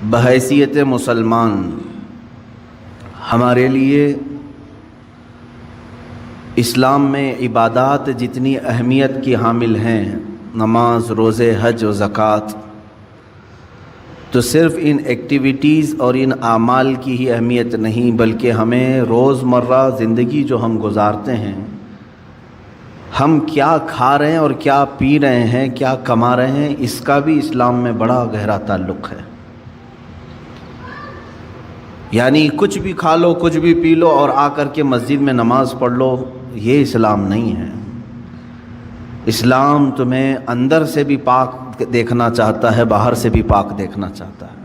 بحیثیت مسلمان ہمارے لیے اسلام میں عبادات جتنی اہمیت کی حامل ہیں، نماز، روزے، حج و زکوٰۃ، تو صرف ان ایکٹیویٹیز اور ان اعمال کی ہی اہمیت نہیں، بلکہ ہمیں روزمرہ زندگی جو ہم گزارتے ہیں، ہم کیا کھا رہے ہیں اور کیا پی رہے ہیں، کیا کما رہے ہیں، اس کا بھی اسلام میں بڑا گہرا تعلق ہے۔ یعنی کچھ بھی کھا لو، کچھ بھی پی لو اور آ کر کے مسجد میں نماز پڑھ لو، یہ اسلام نہیں ہے۔ اسلام تمہیں اندر سے بھی پاک دیکھنا چاہتا ہے، باہر سے بھی پاک دیکھنا چاہتا ہے۔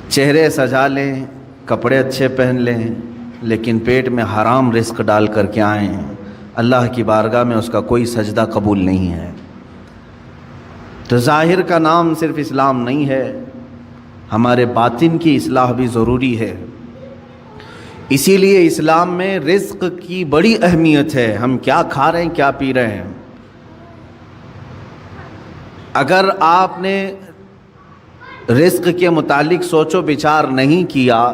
چہرے سجا لیں، کپڑے اچھے پہن لیں، لیکن پیٹ میں حرام رزق ڈال کر کے آئیں، اللہ کی بارگاہ میں اس کا کوئی سجدہ قبول نہیں ہے۔ تو ظاہر کا نام صرف اسلام نہیں ہے، ہمارے باطن کی اصلاح بھی ضروری ہے۔ اسی لیے اسلام میں رزق کی بڑی اہمیت ہے، ہم کیا کھا رہے ہیں، کیا پی رہے ہیں۔ اگر آپ نے رزق کے متعلق سوچ و بچار نہیں کیا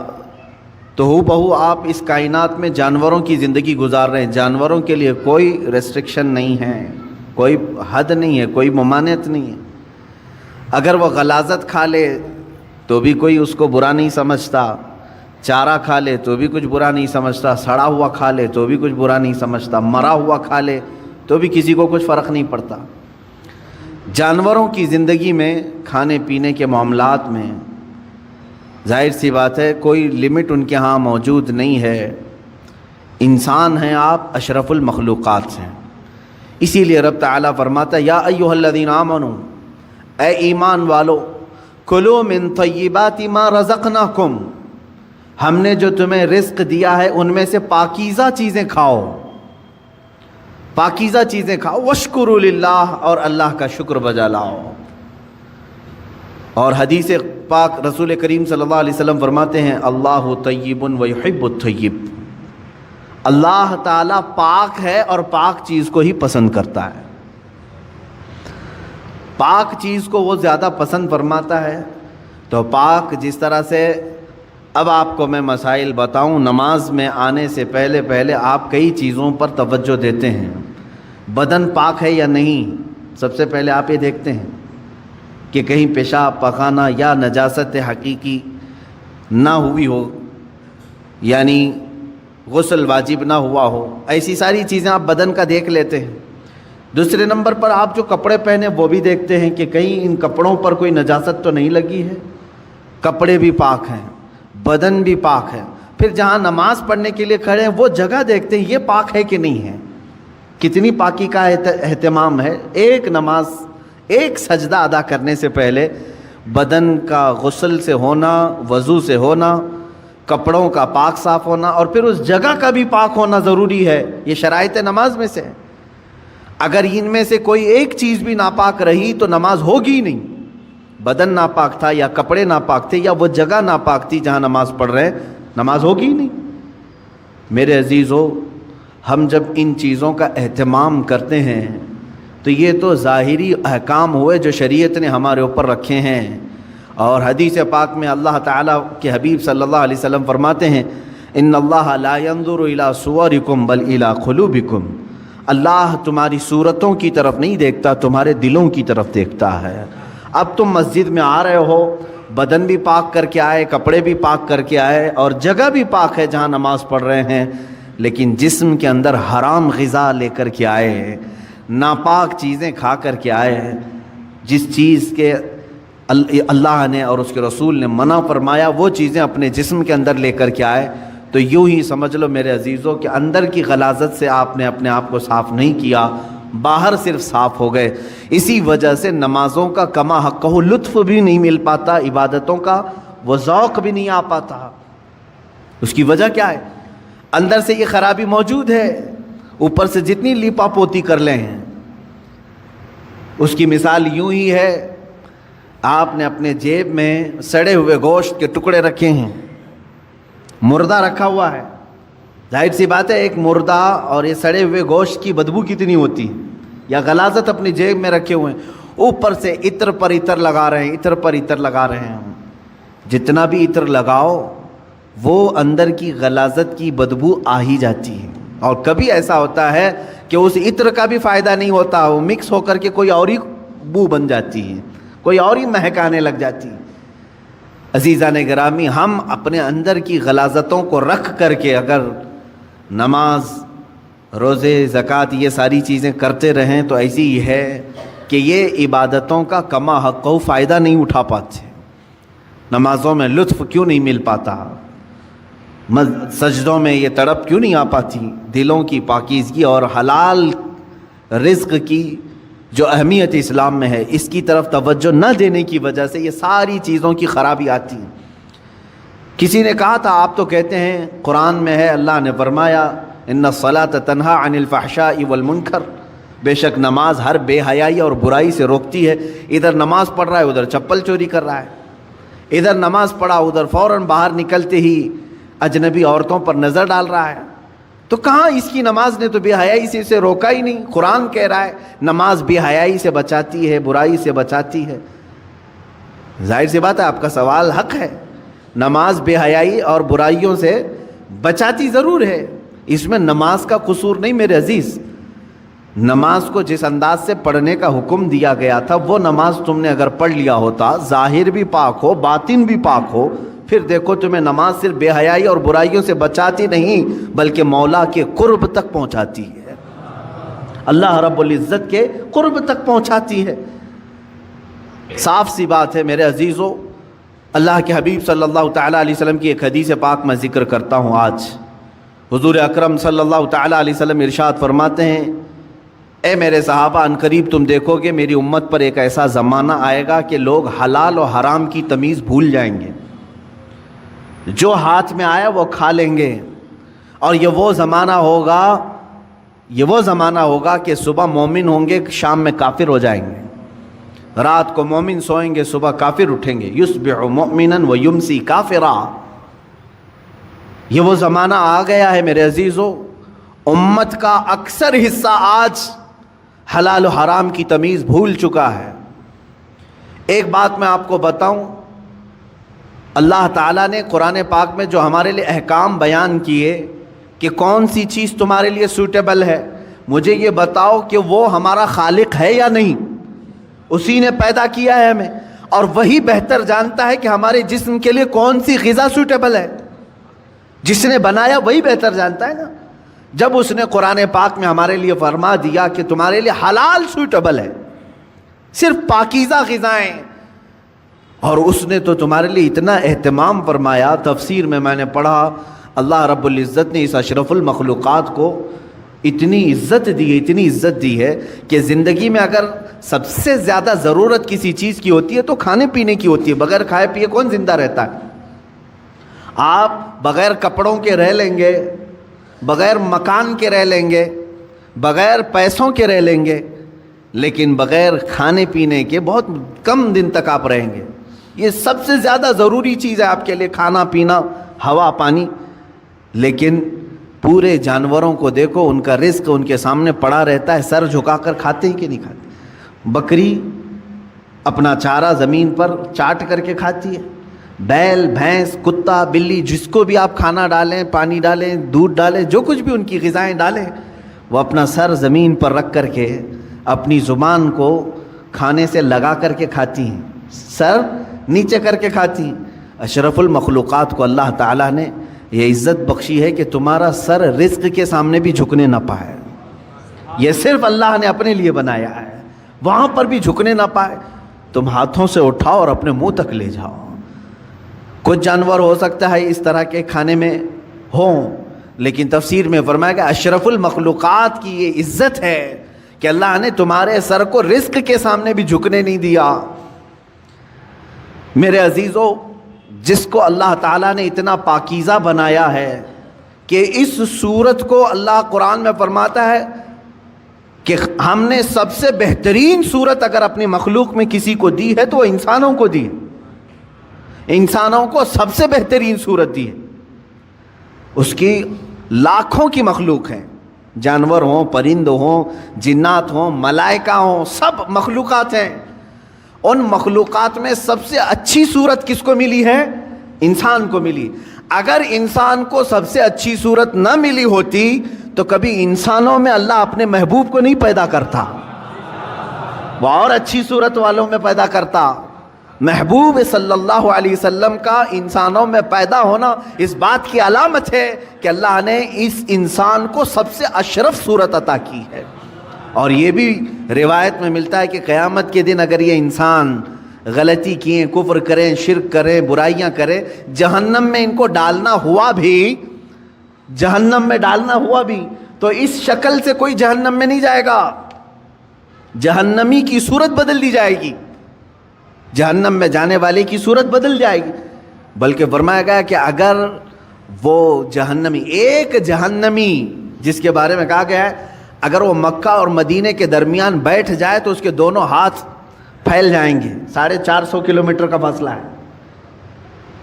تو ہو بہو آپ اس کائنات میں جانوروں کی زندگی گزار رہے ہیں۔ جانوروں کے لیے کوئی ریسٹرکشن نہیں ہے، کوئی حد نہیں ہے، کوئی ممانعت نہیں ہے۔ اگر وہ غلاظت کھا لے تو بھی کوئی اس کو برا نہیں سمجھتا، چارہ کھا لے تو بھی کچھ برا نہیں سمجھتا، سڑا ہوا کھا لے تو بھی کچھ برا نہیں سمجھتا، مرا ہوا کھا لے تو بھی کسی کو کچھ فرق نہیں پڑتا۔ جانوروں کی زندگی میں، کھانے پینے کے معاملات میں ظاہر سی بات ہے کوئی لمٹ ان کے ہاں موجود نہیں ہے۔ انسان ہیں آپ، اشرف المخلوقات ہیں۔ اسی لیے رب تعالیٰ فرماتا ہے، یا ایھا الذین آمنوا، اے ایمان والو، کلوا من طیبات ما رزقناکم، ہم نے جو تمہیں رزق دیا ہے ان میں سے پاکیزہ چیزیں کھاؤ، پاکیزہ چیزیں کھاؤ، واشکروا للہ، اور اللہ کا شکر بجا لاؤ۔ اور حدیث پاک رسول کریم صلی اللہ علیہ وسلم فرماتے ہیں، اللہ طیب ویحب الطیب، اللہ تعالیٰ پاک ہے اور پاک چیز کو ہی پسند کرتا ہے۔ پاک چیز کو وہ زیادہ پسند فرماتا ہے۔ تو پاک جس طرح سے، اب آپ کو میں مسائل بتاؤں، نماز میں آنے سے پہلے آپ کئی چیزوں پر توجہ دیتے ہیں۔ بدن پاک ہے یا نہیں، سب سے پہلے آپ یہ دیکھتے ہیں کہ کہیں پیشاب پخانہ یا نجاست حقیقی نہ ہوئی ہو، یعنی غسل واجب نہ ہوا ہو، ایسی ساری چیزیں آپ بدن کا دیکھ لیتے ہیں۔ دوسرے نمبر پر آپ جو کپڑے پہنے وہ بھی دیکھتے ہیں کہ کہیں ان کپڑوں پر کوئی نجاست تو نہیں لگی ہے۔ کپڑے بھی پاک ہیں، بدن بھی پاک ہے۔ پھر جہاں نماز پڑھنے کے لیے کھڑے ہیں وہ جگہ دیکھتے ہیں یہ پاک ہے کہ نہیں ہے، کتنی پاکی کا اہتمام ہے۔ ایک نماز، ایک سجدہ ادا کرنے سے پہلے بدن کا غسل سے ہونا، وضو سے ہونا، کپڑوں کا پاک صاف ہونا، اور پھر اس جگہ کا بھی پاک ہونا ضروری ہے۔ یہ شرائط نماز میں سے ہے۔ اگر ان میں سے کوئی ایک چیز بھی ناپاک رہی تو نماز ہوگی نہیں۔ بدن ناپاک تھا یا کپڑے ناپاک تھے یا وہ جگہ ناپاک تھی جہاں نماز پڑھ رہے ہیں، نماز ہوگی نہیں۔ میرے عزیزو، ہم جب ان چیزوں کا اہتمام کرتے ہیں تو یہ تو ظاہری احکام ہوئے جو شریعت نے ہمارے اوپر رکھے ہیں۔ اور حدیث پاک میں اللہ تعالیٰ کے حبیب صلی اللہ علیہ وسلم فرماتے ہیں، ان اللہ لا ينظر الى صورکم بل الى قلوبکم، اللہ تمہاری صورتوں کی طرف نہیں دیکھتا، تمہارے دلوں کی طرف دیکھتا ہے۔ اب تم مسجد میں آ رہے ہو، بدن بھی پاک کر کے آئے، کپڑے بھی پاک کر کے آئے، اور جگہ بھی پاک ہے جہاں نماز پڑھ رہے ہیں، لیکن جسم کے اندر حرام غذا لے کر کے آئے، ناپاک چیزیں کھا کر کے آئے، جس چیز کے اللہ نے اور اس کے رسول نے منع فرمایا وہ چیزیں اپنے جسم کے اندر لے کر کے آئے، تو یوں ہی سمجھ لو میرے عزیزوں کہ اندر کی غلاظت سے آپ نے اپنے آپ کو صاف نہیں کیا، باہر صرف صاف ہو گئے۔ اسی وجہ سے نمازوں کا کما حقہ لطف بھی نہیں مل پاتا، عبادتوں کا وہ ذوق بھی نہیں آ پاتا۔ اس کی وجہ کیا ہے؟ اندر سے یہ خرابی موجود ہے، اوپر سے جتنی لیپا پوتی کر لیں ہیں۔ اس کی مثال یوں ہی ہے، آپ نے اپنے جیب میں سڑے ہوئے گوشت کے ٹکڑے رکھے ہیں، مردہ رکھا ہوا ہے، ظاہر سی بات ہے ایک مردہ اور یہ سڑے ہوئے گوشت کی بدبو کتنی ہوتی ہے۔ یا غلاظت اپنی جیب میں رکھے ہوئے ہیں، اوپر سے عطر پر عطر لگا رہے ہیں، عطر پر عطر لگا رہے ہیں۔ جتنا بھی عطر لگاؤ وہ اندر کی غلاظت کی بدبو آ ہی جاتی ہے، اور کبھی ایسا ہوتا ہے کہ اس عطر کا بھی فائدہ نہیں ہوتا، وہ مکس ہو کر کے کوئی اور ہی بو بن جاتی ہے، کوئی اور ہی مہکانے لگ جاتی ہے۔ عزیزان گرامی، ہم اپنے اندر کی غلاظتوں کو رکھ کر کے اگر نماز، روزے، زکوٰۃ یہ ساری چیزیں کرتے رہیں تو ایسی ہی ہے کہ یہ عبادتوں کا کما حق و فائدہ نہیں اٹھا پاتے، نمازوں میں لطف کیوں نہیں مل پاتا، سجدوں میں یہ تڑپ کیوں نہیں آ پاتی، دلوں کی پاکیزگی اور حلال رزق کی جو اہمیت اسلام میں ہے اس کی طرف توجہ نہ دینے کی وجہ سے یہ ساری چیزوں کی خرابی آتی ہے۔ کسی نے کہا تھا آپ تو کہتے ہیں قرآن میں ہے، اللہ نے فرمایا ان الصلاۃ تنہی عن الفحشاء والمنکر، بے شک نماز ہر بے حیائی اور برائی سے روکتی ہے۔ ادھر نماز پڑھ رہا ہے ادھر چپل چوری کر رہا ہے، ادھر نماز پڑھا ادھر فوراً باہر نکلتے ہی اجنبی عورتوں پر نظر ڈال رہا ہے، تو کہاں اس کی نماز نے تو بے حیائی سے اسے روکا ہی نہیں۔ قرآن کہہ رہا ہے نماز بے حیائی سے بچاتی ہے، برائی سے بچاتی ہے۔ ظاہر سی بات ہے آپ کا سوال حق ہے، نماز بے حیائی اور برائیوں سے بچاتی ضرور ہے، اس میں نماز کا قصور نہیں میرے عزیز۔ نماز کو جس انداز سے پڑھنے کا حکم دیا گیا تھا وہ نماز تم نے اگر پڑھ لیا ہوتا، ظاہر بھی پاک ہو باطن بھی پاک ہو، پھر دیکھو تمہیں نماز صرف بے حیائی اور برائیوں سے بچاتی نہیں بلکہ مولا کے قرب تک پہنچاتی ہے، اللہ رب العزت کے قرب تک پہنچاتی ہے۔ صاف سی بات ہے میرے عزیزو، اللہ کے حبیب صلی اللہ تعالیٰ علیہ وسلم کی ایک حدیث پاک میں ذکر کرتا ہوں آج۔ حضور اکرم صلی اللہ تعالیٰ علیہ وسلم ارشاد فرماتے ہیں، اے میرے صحابہ، ان قریب تم دیکھو گے میری امت پر ایک ایسا زمانہ آئے گا کہ لوگ حلال و حرام کی تمیز بھول جائیں گے، جو ہاتھ میں آیا وہ کھا لیں گے، اور یہ وہ زمانہ ہوگا کہ صبح مومن ہوں گے شام میں کافر ہو جائیں گے، رات کو مومن سوئیں گے صبح کافر اٹھیں گے، یصبح مؤمنا ویمسی کافرا۔ یہ وہ زمانہ آ گیا ہے میرے عزیزو، امت کا اکثر حصہ آج حلال و حرام کی تمیز بھول چکا ہے۔ ایک بات میں آپ کو بتاؤں، اللہ تعالیٰ نے قرآن پاک میں جو ہمارے لیے احکام بیان کیے کہ کون سی چیز تمہارے لیے سوٹیبل ہے، مجھے یہ بتاؤ کہ وہ ہمارا خالق ہے یا نہیں؟ اسی نے پیدا کیا ہے ہمیں، اور وہی بہتر جانتا ہے کہ ہمارے جسم کے لیے کون سی غذا سوٹیبل ہے، جس نے بنایا وہی بہتر جانتا ہے نا۔ جب اس نے قرآن پاک میں ہمارے لیے فرما دیا کہ تمہارے لیے حلال سوٹیبل ہے، صرف پاکیزہ غذائیں، اور اس نے تو تمہارے لیے اتنا اہتمام فرمایا، تفسیر میں نے پڑھا اللہ رب العزت نے اس اشرف المخلوقات کو اتنی عزت دی ہے کہ زندگی میں اگر سب سے زیادہ ضرورت کسی چیز کی ہوتی ہے تو کھانے پینے کی ہوتی ہے، بغیر کھائے پیے کون زندہ رہتا ہے؟ آپ بغیر کپڑوں کے رہ لیں گے، بغیر مکان کے رہ لیں گے، بغیر پیسوں کے رہ لیں گے، لیکن بغیر کھانے پینے کے بہت کم دن تک آپ رہیں گے۔ یہ سب سے زیادہ ضروری چیز ہے آپ کے لیے، کھانا پینا، ہوا پانی۔ لیکن پورے جانوروں کو دیکھو، ان کا رزق ان کے سامنے پڑا رہتا ہے، سر جھکا کر کھاتے ہی کہ نہیں کھاتے؟ بکری اپنا چارہ زمین پر چاٹ کر کے کھاتی ہے، بیل، بھینس، کتا، بلی، جس کو بھی آپ کھانا ڈالیں، پانی ڈالیں، دودھ ڈالیں، جو کچھ بھی ان کی غذائیں ڈالیں، وہ اپنا سر زمین پر رکھ کر کے اپنی زبان کو کھانے سے لگا کر کے کھاتی ہیں، سر نیچے کر کے کھاتی ہیں۔ اشرف المخلوقات کو اللہ تعالیٰ نے یہ عزت بخشی ہے کہ تمہارا سر رزق کے سامنے بھی جھکنے نہ پائے، یہ صرف اللہ نے اپنے لیے بنایا ہے، وہاں پر بھی جھکنے نہ پائے، تم ہاتھوں سے اٹھاؤ اور اپنے منہ تک لے جاؤ۔ کچھ جانور ہو سکتا ہے اس طرح کے کھانے میں ہوں، لیکن تفسیر میں فرمایا کہ اشرف المخلوقات کی یہ عزت ہے کہ اللہ نے تمہارے سر کو رزق کے سامنے بھی جھکنے نہیں دیا۔ میرے عزیزو، جس کو اللہ تعالیٰ نے اتنا پاکیزہ بنایا ہے کہ اس صورت کو اللہ قرآن میں فرماتا ہے کہ ہم نے سب سے بہترین صورت اگر اپنی مخلوق میں کسی کو دی ہے تو وہ انسانوں کو دی ہے، انسانوں کو سب سے بہترین صورت دی ہے۔ اس کی لاکھوں کی مخلوق ہیں، جانور ہوں، پرند ہوں، جنات ہوں، ملائکہ ہوں، سب مخلوقات ہیں۔ ان مخلوقات میں سب سے اچھی صورت کس کو ملی ہے؟ انسان کو ملی. اگر انسان کو سب سے اچھی صورت نہ ملی ہوتی تو کبھی انسانوں میں اللہ اپنے محبوب کو نہیں پیدا کرتا, وہ اور اچھی صورت والوں میں پیدا کرتا. محبوب صلی اللہ علیہ وسلم کا انسانوں میں پیدا ہونا اس بات کی علامت ہے کہ اللہ نے اس انسان کو سب سے اشرف صورت عطا کی ہے. اور یہ بھی روایت میں ملتا ہے کہ قیامت کے دن اگر یہ انسان غلطی کیے, کفر کریں, شرک کریں, برائیاں کریں, جہنم میں ان کو ڈالنا ہوا بھی, جہنم میں ڈالنا ہوا بھی, تو اس شکل سے کوئی جہنم میں نہیں جائے گا, جہنمی کی صورت بدل دی جائے گی, جہنم میں جانے والے کی صورت بدل جائے گی. بلکہ فرمایا گیا کہ اگر وہ جہنمی, ایک جہنمی جس کے بارے میں کہا گیا ہے اگر وہ مکہ اور مدینے کے درمیان بیٹھ جائے تو اس کے دونوں ہاتھ پھیل جائیں گے. 450 کلومیٹر کا فاصلہ ہے,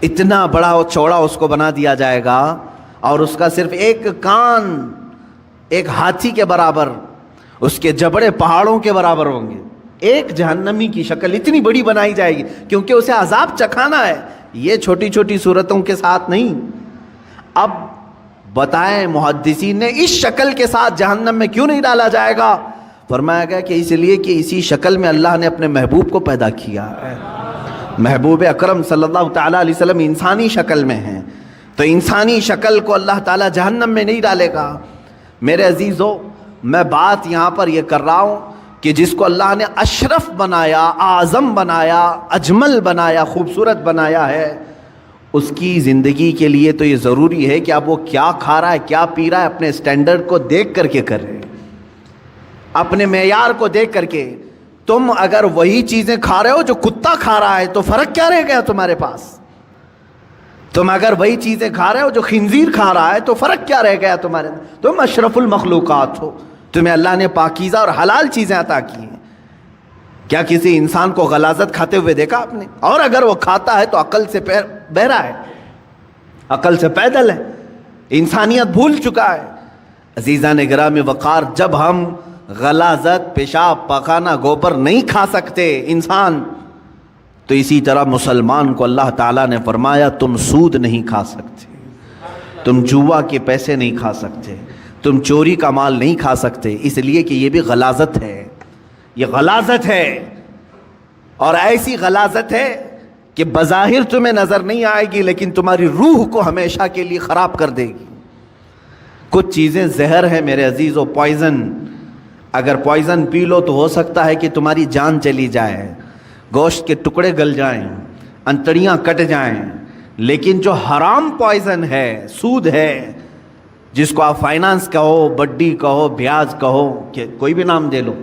اتنا بڑا اور چوڑا اس کو بنا دیا جائے گا, اور اس کا صرف ایک کان ایک ہاتھی کے برابر, اس کے جبڑے پہاڑوں کے برابر ہوں گے. ایک جہنمی کی شکل اتنی بڑی بنائی جائے گی کیونکہ اسے عذاب چکھانا ہے, یہ چھوٹی چھوٹی صورتوں کے ساتھ نہیں. اب بتائیں محدثین نے اس شکل کے ساتھ جہنم میں کیوں نہیں ڈالا جائے گا؟ فرمایا گیا کہ اس لیے کہ اسی شکل میں اللہ نے اپنے محبوب کو پیدا کیا ہے. محبوب اکرم صلی اللہ تعالیٰ علیہ وسلم انسانی شکل میں ہیں, تو انسانی شکل کو اللہ تعالیٰ جہنم میں نہیں ڈالے گا. میرے عزیزو, میں بات یہاں پر یہ کر رہا ہوں کہ جس کو اللہ نے اشرف بنایا, اعظم بنایا, اجمل بنایا, خوبصورت بنایا ہے, اس کی زندگی کے لیے تو یہ ضروری ہے کہ اب وہ کیا کھا رہا ہے, کیا پی رہا ہے, اپنے سٹینڈرڈ کو دیکھ کر کے کرے, اپنے معیار کو دیکھ کر کے. تم اگر وہی چیزیں کھا رہے ہو جو کتا کھا رہا ہے تو فرق کیا رہ گیا تمہارے پاس؟ تم اگر وہی چیزیں کھا رہے ہو جو خنزیر کھا رہا ہے تو فرق کیا رہ گیا تمہارے؟ تم اشرف المخلوقات ہو, تمہیں اللہ نے پاکیزہ اور حلال چیزیں عطا کی ہیں. کیا کسی انسان کو غلاظت کھاتے ہوئے دیکھا آپ نے؟ اور اگر وہ کھاتا ہے تو عقل سے بہرا ہے, عقل سے پیدل ہے, انسانیت بھول چکا ہے. عزیزان گرامی وقار, جب ہم غلاظت, پیشاب, پاخانہ, گوبر نہیں کھا سکتے انسان, تو اسی طرح مسلمان کو اللہ تعالیٰ نے فرمایا تم سود نہیں کھا سکتے, تم جوا کے پیسے نہیں کھا سکتے, تم چوری کا مال نہیں کھا سکتے, اس لیے کہ یہ بھی غلاظت ہے, یہ غلاظت ہے. اور ایسی غلاظت ہے کہ بظاہر تمہیں نظر نہیں آئے گی لیکن تمہاری روح کو ہمیشہ کے لیے خراب کر دے گی. کچھ چیزیں زہر ہیں میرے عزیزو, پوائزن. اگر پوائزن پی لو تو ہو سکتا ہے کہ تمہاری جان چلی جائے, گوشت کے ٹکڑے گل جائیں, انتڑیاں کٹ جائیں. لیکن جو حرام پوائزن ہے, سود ہے, جس کو آپ فائنانس کہو, بڈی کہو, بیاج کہو, کہ کوئی بھی نام دے لو,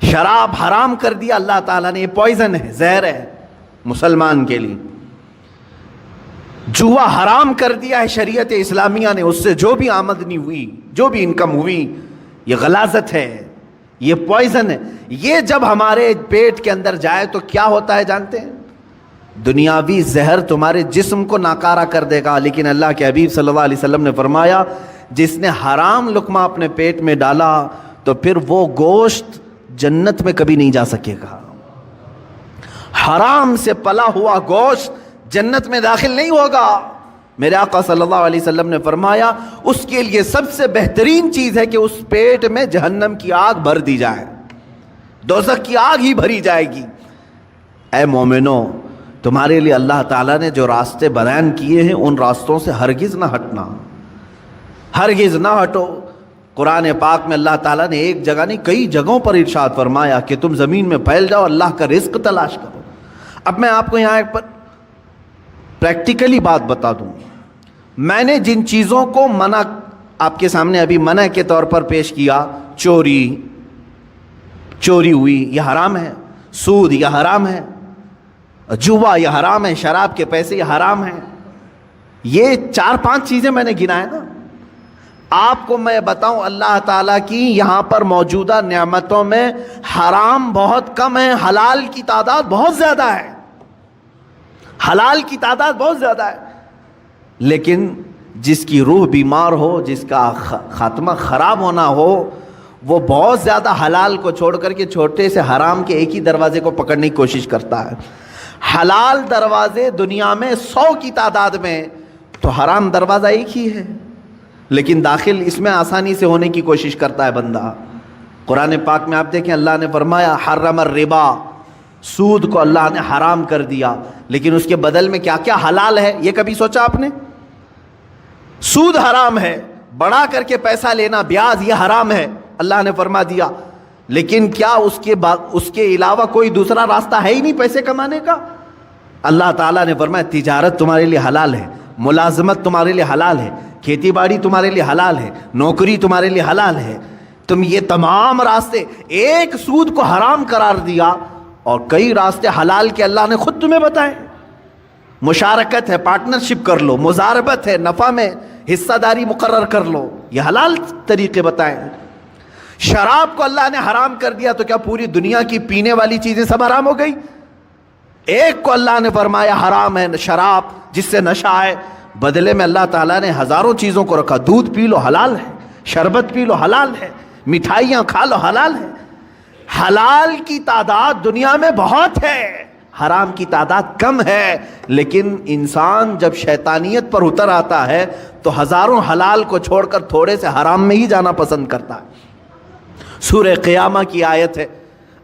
شراب حرام کر دیا اللہ تعالیٰ نے, یہ پوائزن ہے, زہر ہے مسلمان کے لیے. جوا حرام کر دیا ہے شریعت اسلامیہ نے, اس سے جو بھی آمدنی ہوئی, جو بھی انکم ہوئی, یہ غلاظت ہے, یہ پوائزن ہے. یہ جب ہمارے پیٹ کے اندر جائے تو کیا ہوتا ہے جانتے ہیں؟ دنیاوی زہر تمہارے جسم کو ناکارہ کر دے گا, لیکن اللہ کے حبیب صلی اللہ علیہ وسلم نے فرمایا جس نے حرام لقمہ اپنے پیٹ میں ڈالا تو پھر وہ گوشت جنت میں کبھی نہیں جا سکے گا. حرام سے پلا ہوا گوشت جنت میں داخل نہیں ہوگا. میرے آقا صلی اللہ علیہ وسلم نے فرمایا اس کے لیے سب سے بہترین چیز ہے کہ اس پیٹ میں جہنم کی آگ بھر دی جائے, دوزخ کی آگ ہی بھری جائے گی. اے مومنو, تمہارے لیے اللہ تعالیٰ نے جو راستے بیان کیے ہیں ان راستوں سے ہرگز نہ ہٹنا, ہرگز نہ ہٹو. قرآن پاک میں اللہ تعالیٰ نے ایک جگہ نہیں کئی جگہوں پر ارشاد فرمایا کہ تم زمین میں پھیل جاؤ, اللہ کا رزق تلاش کرو. اب میں آپ کو یہاں ایک پریکٹیکلی بات بتا دوں. میں نے جن چیزوں کو منع آپ کے سامنے ابھی منع کے طور پر پیش کیا, چوری ہوئی یہ حرام ہے, سود یہ حرام ہے, جوا یہ حرام ہے, شراب کے پیسے یہ حرام ہیں. یہ 4-5 چیزیں میں نے گنائے نا. آپ کو میں بتاؤں اللہ تعالیٰ کی یہاں پر موجودہ نعمتوں میں حرام بہت کم ہے, حلال کی تعداد بہت زیادہ ہے, حلال کی تعداد بہت زیادہ ہے. لیکن جس کی روح بیمار ہو, جس کا خاتمہ خراب ہونا ہو, وہ بہت زیادہ حلال کو چھوڑ کر کے چھوٹے سے حرام کے ایک ہی دروازے کو پکڑنے کی کوشش کرتا ہے. حلال دروازے دنیا میں 100 کی تعداد میں، تو حرام دروازہ ایک ہی ہے، لیکن داخل اس میں آسانی سے ہونے کی کوشش کرتا ہے بندہ۔ قرآن پاک میں آپ دیکھیں اللہ نے فرمایا حرم الربا، سود کو اللہ نے حرام کر دیا، لیکن اس کے بدل میں کیا کیا حلال ہے، یہ کبھی سوچا آپ نے؟ سود حرام ہے، بڑھا کر کے پیسہ لینا، بیاج، یہ حرام ہے، اللہ نے فرما دیا، لیکن کیا اس کے علاوہ کوئی دوسرا راستہ ہے ہی نہیں پیسے کمانے کا؟ اللہ تعالیٰ نے فرمایا تجارت تمہارے لیے حلال ہے، ملازمت تمہارے لیے حلال ہے، کھیتی باڑی تمہارے لیے حلال ہے، نوکری تمہارے لیے حلال ہے۔ تم یہ تمام راستے، ایک سود کو حرام قرار دیا اور کئی راستے حلال کے اللہ نے خود تمہیں بتائے۔ مشارکت ہے، پارٹنرشپ کر لو، مزاربت ہے، نفع میں حصہ داری مقرر کر لو، یہ حلال طریقے بتائیں۔ شراب کو اللہ نے حرام کر دیا تو کیا پوری دنیا کی پینے والی چیزیں سب حرام ہو گئی؟ ایک کو اللہ نے فرمایا حرام ہے شراب، جس سے نشہ ہے، بدلے میں اللہ تعالیٰ نے ہزاروں چیزوں کو رکھا۔ دودھ پی لو حلال ہے، شربت پی لو حلال ہے، مٹھائیاں کھا لو حلال ہے۔ حلال کی تعداد دنیا میں بہت ہے، حرام کی تعداد کم ہے، لیکن انسان جب شیطانیت پر اتر آتا ہے تو ہزاروں حلال کو چھوڑ کر تھوڑے سے حرام میں ہی جانا پسند کرتا ہے۔ سورہ قیامہ کی آیت ہے،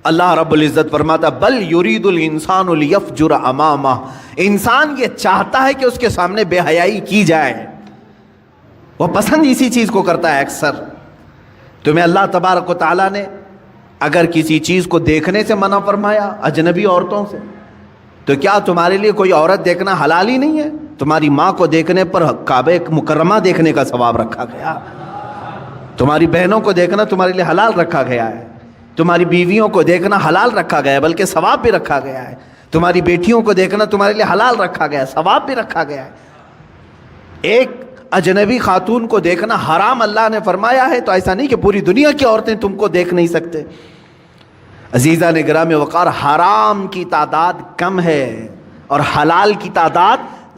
اللہ رب العزت فرماتا بل یرید الانسان لیفجر امامہ، انسان یہ چاہتا ہے کہ اس کے سامنے بے حیائی کی جائے، وہ پسند اسی چیز کو کرتا ہے اکثر۔ تمہیں اللہ تبارک و تعالیٰ نے اگر کسی چیز کو دیکھنے سے منع فرمایا اجنبی عورتوں سے، تو کیا تمہارے لیے کوئی عورت دیکھنا حلال ہی نہیں ہے؟ تمہاری ماں کو دیکھنے پر کعبہ مکرمہ دیکھنے کا ثواب رکھا گیا، تمہاری بہنوں کو دیکھنا تمہارے لیے حلال رکھا گیا ہے، تمہاری بیویوں کو دیکھنا حلال رکھا گیا ہے، بلکہ ثواب بھی رکھا گیا ہے، تمہاری بیٹیوں کو دیکھنا تمہارے لیے حلال رکھا گیا ہے، ثواب بھی رکھا گیا ہے۔ ایک اجنبی خاتون کو دیکھنا حرام اللہ نے فرمایا ہے، تو ایسا نہیں کہ پوری دنیا کی عورتیں تم کو دیکھ نہیں سکتے۔ عزیزان گرامی وقار، حرام کی تعداد کم ہے اور حلال کی تعداد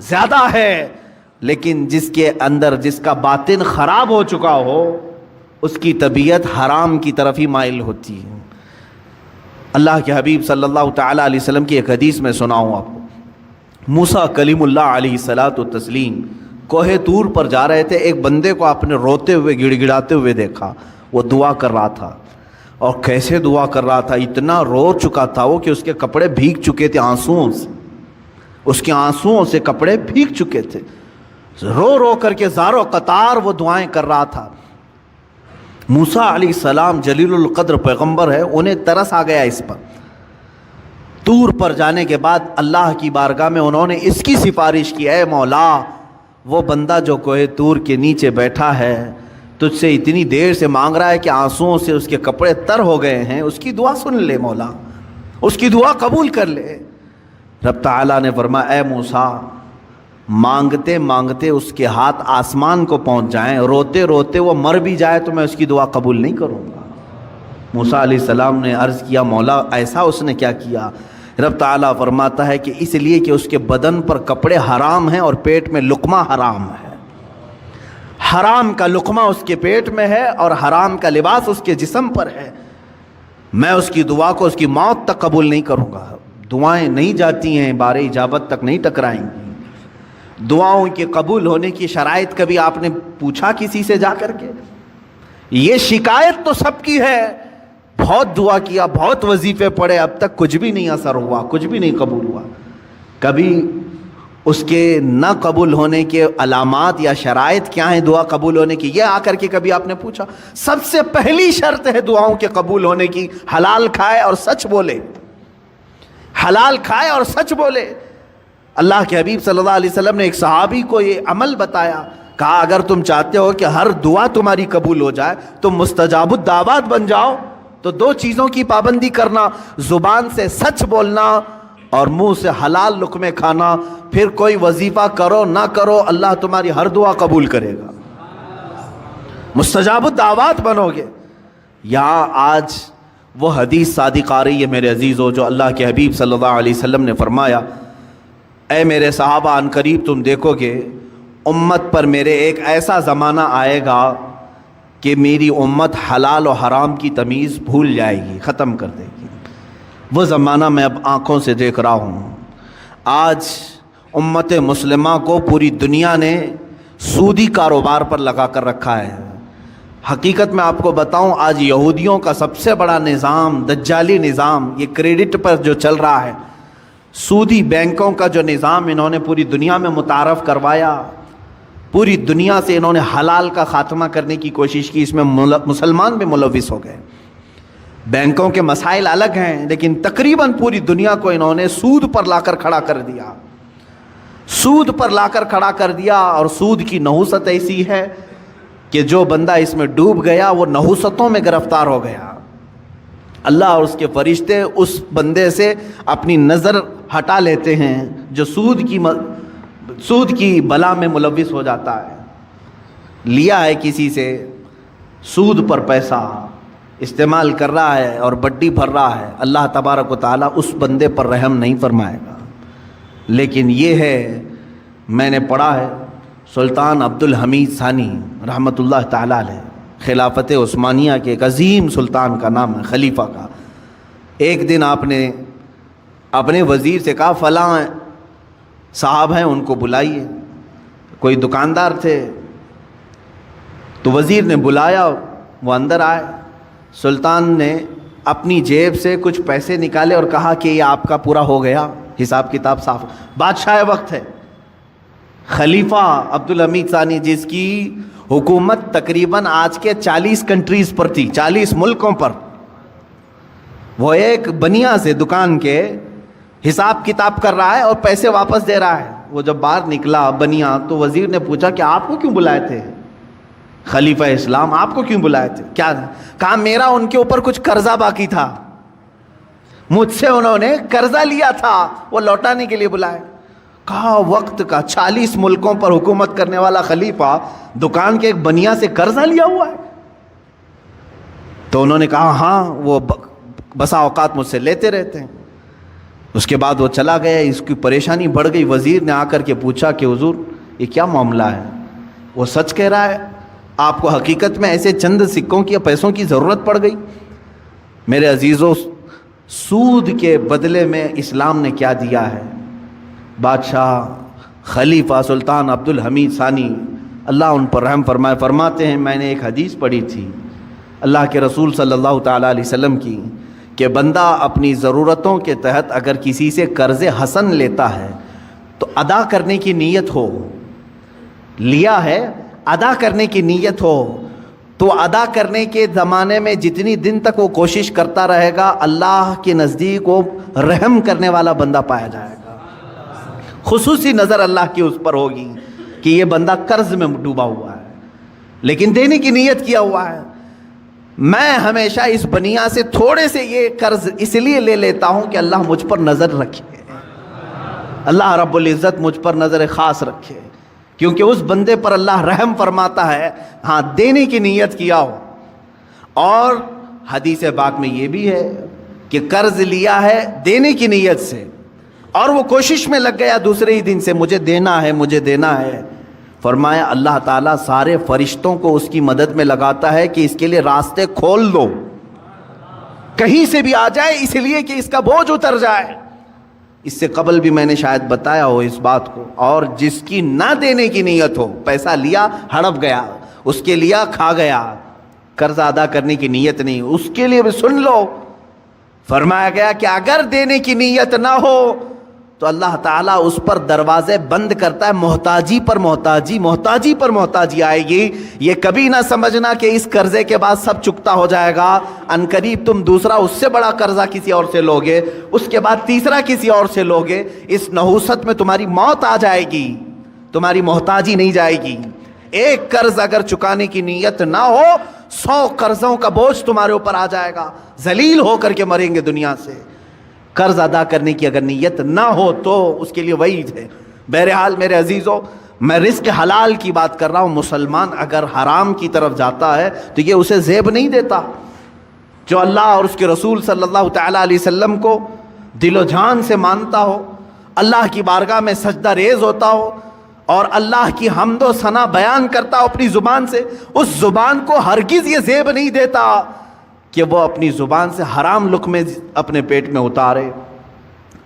زیادہ ہے، لیکن جس کے اندر جس کا باطن خراب ہو چکا ہو اس کی طبیعت حرام کی طرف ہی مائل ہوتی ہے۔ اللہ کے حبیب صلی اللہ تعالیٰ علیہ وسلم کی ایک حدیث میں سناؤں آپ کو۔ موسیٰ کلیم اللہ علیہ الصلاۃ والتسلیم کوہ طور پر جا رہے تھے، ایک بندے کو آپ نے روتے ہوئے گڑ گڑاتے ہوئے دیکھا، وہ دعا کر رہا تھا، اور کیسے دعا کر رہا تھا، اتنا رو چکا تھا وہ کہ اس کے کپڑے بھیگ چکے تھے آنسوؤں سے، اس کے آنسوؤں سے کپڑے بھیگ چکے تھے، رو رو کر کے زارو قطار وہ دعائیں کر رہا تھا۔ موسیٰ علیہ السلام جلیل القدر پیغمبر ہے، انہیں ترس آ گیا اس پر۔ طور پر جانے کے بعد اللہ کی بارگاہ میں انہوں نے اس کی سفارش کی، اے مولا وہ بندہ جو کوہ طور کے نیچے بیٹھا ہے تجھ سے اتنی دیر سے مانگ رہا ہے کہ آنسوؤں سے اس کے کپڑے تر ہو گئے ہیں، اس کی دعا سن لے مولا، اس کی دعا قبول کر لے۔ رب تعالیٰ نے فرمایا اے موسیٰ، مانگتے مانگتے اس کے ہاتھ آسمان کو پہنچ جائیں، روتے روتے وہ مر بھی جائے تو میں اس کی دعا قبول نہیں کروں گا۔ موسیٰ علیہ السلام نے عرض کیا مولا ایسا اس نے کیا کیا؟ رب تعالیٰ فرماتا ہے کہ اس لیے کہ اس کے بدن پر کپڑے حرام ہیں اور پیٹ میں لقمہ حرام ہے، حرام کا لقمہ اس کے پیٹ میں ہے اور حرام کا لباس اس کے جسم پر ہے، میں اس کی دعا کو اس کی موت تک قبول نہیں کروں گا۔ دعائیں نہیں جاتی ہیں، بار اجابت تک نہیں ٹکرائیں گی۔ دعاؤں کے قبول ہونے کی شرائط کبھی آپ نے پوچھا کسی سے جا کر کے؟ یہ شکایت تو سب کی ہے، بہت دعا کیا، بہت وظیفے پڑھے، اب تک کچھ بھی نہیں اثر ہوا، کچھ بھی نہیں قبول ہوا۔ کبھی اس کے نہ قبول ہونے کے علامات یا شرائط کیا ہیں دعا قبول ہونے کی، یہ آ کر کے کبھی آپ نے پوچھا؟ سب سے پہلی شرط ہے دعاؤں کے قبول ہونے کی، حلال کھائے اور سچ بولے، حلال کھائے اور سچ بولے۔ اللہ کے حبیب صلی اللہ علیہ وسلم نے ایک صحابی کو یہ عمل بتایا، کہا اگر تم چاہتے ہو کہ ہر دعا تمہاری قبول ہو جائے تو مستجاب الدعوات بن جاؤ، تو دو چیزوں کی پابندی کرنا، زبان سے سچ بولنا اور منہ سے حلال لقمے کھانا، پھر کوئی وظیفہ کرو نہ کرو اللہ تمہاری ہر دعا قبول کرے گا، مستجاب الدعوات بنو گے۔ یہاں آج وہ حدیث صادق آ رہی ہے میرے عزیزو، جو اللہ کے حبیب صلی اللہ علیہ وسلم نے فرمایا اے میرے صحابہ ان قریب تم دیکھو گے امت پر میرے ایک ایسا زمانہ آئے گا کہ میری امت حلال و حرام کی تمیز بھول جائے گی، ختم کر دے گی۔ وہ زمانہ میں اب آنکھوں سے دیکھ رہا ہوں، آج امت مسلمہ کو پوری دنیا نے سودی کاروبار پر لگا کر رکھا ہے۔ حقیقت میں آپ کو بتاؤں، آج یہودیوں کا سب سے بڑا نظام، دجالی نظام، یہ کریڈٹ پر جو چل رہا ہے، سودی بینکوں کا جو نظام انہوں نے پوری دنیا میں متعارف کروایا، پوری دنیا سے انہوں نے حلال کا خاتمہ کرنے کی کوشش کی، اس میں مسلمان بھی ملوث ہو گئے۔ بینکوں کے مسائل الگ ہیں، لیکن تقریباً پوری دنیا کو انہوں نے سود پر لا کر کھڑا کر دیا، سود پر لا کر کھڑا کر دیا۔ اور سود کی نحوست ایسی ہے کہ جو بندہ اس میں ڈوب گیا وہ نحوستوں میں گرفتار ہو گیا۔ اللہ اور اس کے فرشتے اس بندے سے اپنی نظر ہٹا لیتے ہیں جو سود کی بلا میں ملوث ہو جاتا ہے۔ لیا ہے کسی سے، سود پر پیسہ استعمال کر رہا ہے اور بڈی بھر رہا ہے، اللہ تبارک و تعالیٰ اس بندے پر رحم نہیں فرمائے گا۔ لیکن یہ ہے، میں نے پڑھا ہے، سلطان عبد الحمید ثانی رحمۃ اللہ تعالیٰ علیہ، خلافت عثمانیہ کے ایک عظیم سلطان کا نام ہے، خلیفہ کا۔ ایک دن آپ نے اپنے وزیر سے کہا فلاں صاحب ہیں ان کو بلائیے۔ کوئی دکاندار تھے تو وزیر نے بلایا، وہ اندر آئے۔ سلطان نے اپنی جیب سے کچھ پیسے نکالے اور کہا کہ یہ آپ کا پورا ہو گیا، حساب کتاب صاف۔ بادشاہ وقت ہے، خلیفہ عبد الحمید ثانی، جس کی حکومت تقریباً آج کے 40 کنٹریز پر تھی، 40 ملکوں پر، وہ ایک بنیا سے دکان کے حساب کتاب کر رہا ہے اور پیسے واپس دے رہا ہے۔ وہ جب باہر نکلا بنیا تو وزیر نے پوچھا کہ آپ کو کیوں بلائے تھے خلیفہ اسلام، آپ کو کیوں بلائے تھے؟ کیا کہا؟ میرا ان کے اوپر کچھ قرضہ باقی تھا، مجھ سے انہوں نے قرضہ لیا تھا، وہ لوٹانے کے لیے بلائے۔ کہا وقت کا 40 ملکوں پر حکومت کرنے والا خلیفہ دکان کے ایک بنیا سے قرضہ لیا ہوا ہے؟ تو انہوں نے کہا ہاں، وہ بسا اوقات مجھ سے لیتے رہتے ہیں۔ اس کے بعد وہ چلا گیا، اس کی پریشانی بڑھ گئی۔ وزیر نے آ کر کے پوچھا کہ حضور یہ کیا معاملہ ہے؟ وہ سچ کہہ رہا ہے، آپ کو حقیقت میں ایسے چند سکوں کی یا پیسوں کی ضرورت پڑ گئی؟ میرے عزیزوں، سود کے بدلے میں اسلام نے کیا دیا ہے؟ بادشاہ خلیفہ سلطان عبد الحمید ثانی، اللہ ان پر رحم فرمائے، فرماتے ہیں میں نے ایک حدیث پڑھی تھی اللہ کے رسول صلی اللہ تعالیٰ علیہ وسلم کی، کہ بندہ اپنی ضرورتوں کے تحت اگر کسی سے قرض حسن لیتا ہے تو ادا کرنے کی نیت ہو، لیا ہے ادا کرنے کی نیت ہو، تو ادا کرنے کے زمانے میں جتنی دن تک وہ کوشش کرتا رہے گا، اللہ کے نزدیک وہ رحم کرنے والا بندہ پایا جائے گا۔ خصوصی نظر اللہ کی اس پر ہوگی کہ یہ بندہ قرض میں ڈوبا ہوا ہے لیکن دینے کی نیت کیا ہوا ہے۔ میں ہمیشہ اس بنیا سے تھوڑے سے یہ قرض اس لیے لے لیتا ہوں کہ اللہ مجھ پر نظر رکھے، اللہ رب العزت مجھ پر نظر خاص رکھے، کیونکہ اس بندے پر اللہ رحم فرماتا ہے، ہاں دینے کی نیت کیا ہو۔ اور حدیث پاک میں یہ بھی ہے کہ قرض لیا ہے دینے کی نیت سے اور وہ کوشش میں لگ گیا دوسرے ہی دن سے، مجھے دینا ہے مجھے دینا ہے، فرمایا اللہ تعالیٰ سارے فرشتوں کو اس کی مدد میں لگاتا ہے کہ اس کے لیے راستے کھول دو، کہیں سے بھی آ جائے، اس لیے کہ اس کا بوجھ اتر جائے۔ اس سے قبل بھی میں نے شاید بتایا ہو اس بات کو۔ اور جس کی نہ دینے کی نیت ہو، پیسہ لیا ہڑپ گیا، اس کے لیا کھا گیا، قرض ادا کرنے کی نیت نہیں، اس کے لیے بھی سن لو، فرمایا گیا کہ اگر دینے کی نیت نہ ہو تو اللہ تعالیٰ اس پر دروازے بند کرتا ہے، محتاجی پر محتاجی، محتاجی پر محتاجی آئے گی۔ یہ کبھی نہ سمجھنا کہ اس قرضے کے بعد سب چکتا ہو جائے گا، ان قریب تم دوسرا اس سے بڑا قرضہ کسی اور سے لوگے، اس کے بعد تیسرا کسی اور سے لوگے، اس نحوست میں تمہاری موت آ جائے گی، تمہاری محتاجی نہیں جائے گی۔ ایک قرض اگر چکانے کی نیت نہ ہو، 100 قرضوں کا بوجھ تمہارے اوپر آ جائے گا، ذلیل ہو کر کے مریں گے دنیا سے۔ قرض ادا کرنے کی اگر نیت نہ ہو تو اس کے لیے وعید ہے۔ بہرحال میرے عزیزوں، میں رزق حلال کی بات کر رہا ہوں۔ مسلمان اگر حرام کی طرف جاتا ہے تو یہ اسے زیب نہیں دیتا۔ جو اللہ اور اس کے رسول صلی اللہ تعالیٰ علیہ وسلم کو دل و جان سے مانتا ہو، اللہ کی بارگاہ میں سجدہ ریز ہوتا ہو اور اللہ کی حمد و ثنا بیان کرتا ہو اپنی زبان سے، اس زبان کو ہرگز یہ زیب نہیں دیتا کہ وہ اپنی زبان سے حرام لقمے اپنے پیٹ میں اتارے،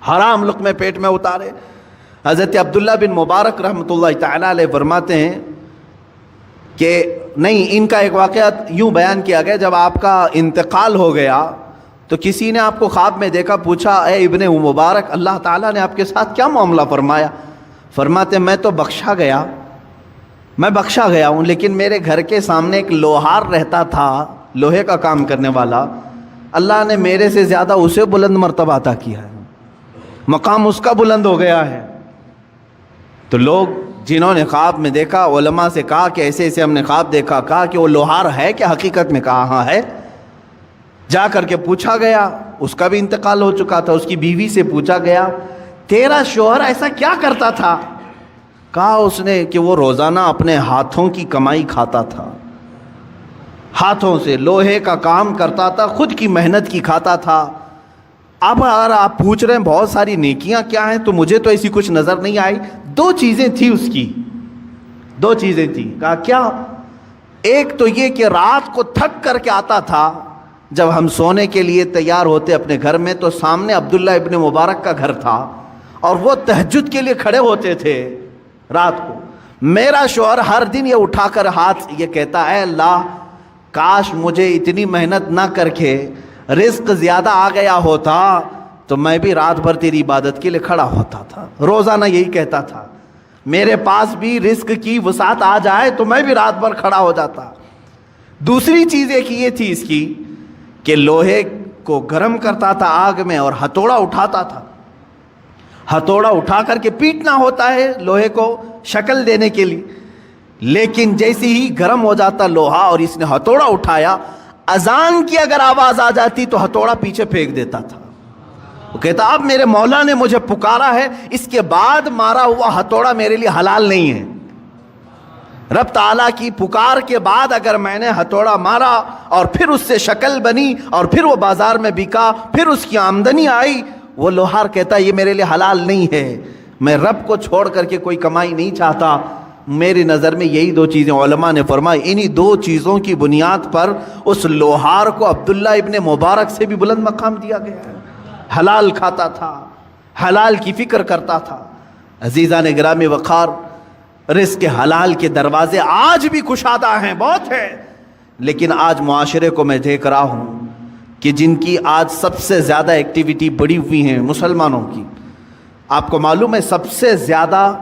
حرام لقمے پیٹ میں اتارے۔ حضرت عبداللہ بن مبارک رحمۃ اللہ تعالیٰ علیہ فرماتے ہیں کہ نہیں، ان کا ایک واقعہ یوں بیان کیا گیا، جب آپ کا انتقال ہو گیا تو کسی نے آپ کو خواب میں دیکھا، پوچھا اے ابن مبارک اللہ تعالیٰ نے آپ کے ساتھ کیا معاملہ فرمایا؟ فرماتے میں تو بخشا گیا ہوں، لیکن میرے گھر کے سامنے ایک لوہار رہتا تھا، لوہے کا کام کرنے والا، اللہ نے میرے سے زیادہ اسے بلند مرتبہ عطا کیا ہے، مقام اس کا بلند ہو گیا ہے۔ تو لوگ جنہوں نے خواب میں دیکھا علماء سے کہا کہ ایسے ایسے ہم نے خواب دیکھا، کہا کہ وہ لوہار ہے کہ حقیقت میں؟ کہا ہاں ہے۔ جا کر کے پوچھا گیا، اس کا بھی انتقال ہو چکا تھا، اس کی بیوی سے پوچھا گیا تیرا شوہر ایسا کیا کرتا تھا؟ کہا اس نے کہ وہ روزانہ اپنے ہاتھوں کی کمائی کھاتا تھا، ہاتھوں سے لوہے کا کام کرتا تھا، خود کی محنت کی کھاتا تھا۔ اب اگر آپ پوچھ رہے ہیں بہت ساری نیکیاں کیا ہیں، تو مجھے تو ایسی کچھ نظر نہیں آئی۔ دو چیزیں تھی اس کی، دو چیزیں تھی۔ کہا کیا؟ ایک تو یہ کہ رات کو تھک کر کے آتا تھا، جب ہم سونے کے لیے تیار ہوتے اپنے گھر میں تو سامنے عبداللہ ابن مبارک کا گھر تھا اور وہ تہجد کے لیے کھڑے ہوتے تھے رات کو۔ میرا شوہر ہر دن یہ اٹھا کر ہاتھ یہ کہتا اے اللہ کاش مجھے اتنی محنت نہ کر کے رزق زیادہ آ گیا ہوتا تو میں بھی رات بھر تیری عبادت کے لیے کھڑا ہوتا تھا۔ روزانہ یہی کہتا تھا، میرے پاس بھی رزق کی وسعت آ جائے تو میں بھی رات بھر کھڑا ہو جاتا۔ دوسری چیز ایک یہ تھی اس کی کہ لوہے کو گرم کرتا تھا آگ میں اور ہتھوڑا اٹھاتا تھا، ہتھوڑا اٹھا کر کے پیٹنا ہوتا ہے لوہے کو شکل دینے کے لیے، لیکن جیسے ہی گرم ہو جاتا لوہا اور اس نے ہتھوڑا اٹھایا، اذان کی اگر آواز آ جاتی تو ہتھوڑا پیچھے پھینک دیتا تھا۔ وہ کہتا اب میرے مولا نے مجھے پکارا ہے، اس کے بعد مارا ہوا ہتھوڑا میرے لیے حلال نہیں ہے۔ رب تعالیٰ کی پکار کے بعد اگر میں نے ہتھوڑا مارا اور پھر اس سے شکل بنی اور پھر وہ بازار میں بکا، پھر اس کی آمدنی آئی، وہ لوہار کہتا یہ میرے لیے حلال نہیں ہے، میں رب کو چھوڑ کر کے کوئی کمائی نہیں چاہتا۔ میری نظر میں یہی دو چیزیں علماء نے فرمائی، انہی دو چیزوں کی بنیاد پر اس لوہار کو عبداللہ ابن مبارک سے بھی بلند مقام دیا گیا ہے۔ حلال کھاتا تھا، حلال کی فکر کرتا تھا۔ عزیزان گرامی وقار، رزق حلال کے دروازے آج بھی کشادہ ہیں، بہت ہیں، لیکن آج معاشرے کو میں دیکھ رہا ہوں کہ جن کی آج سب سے زیادہ ایکٹیویٹی بڑھی ہوئی ہیں مسلمانوں کی۔ آپ کو معلوم ہے سب سے زیادہ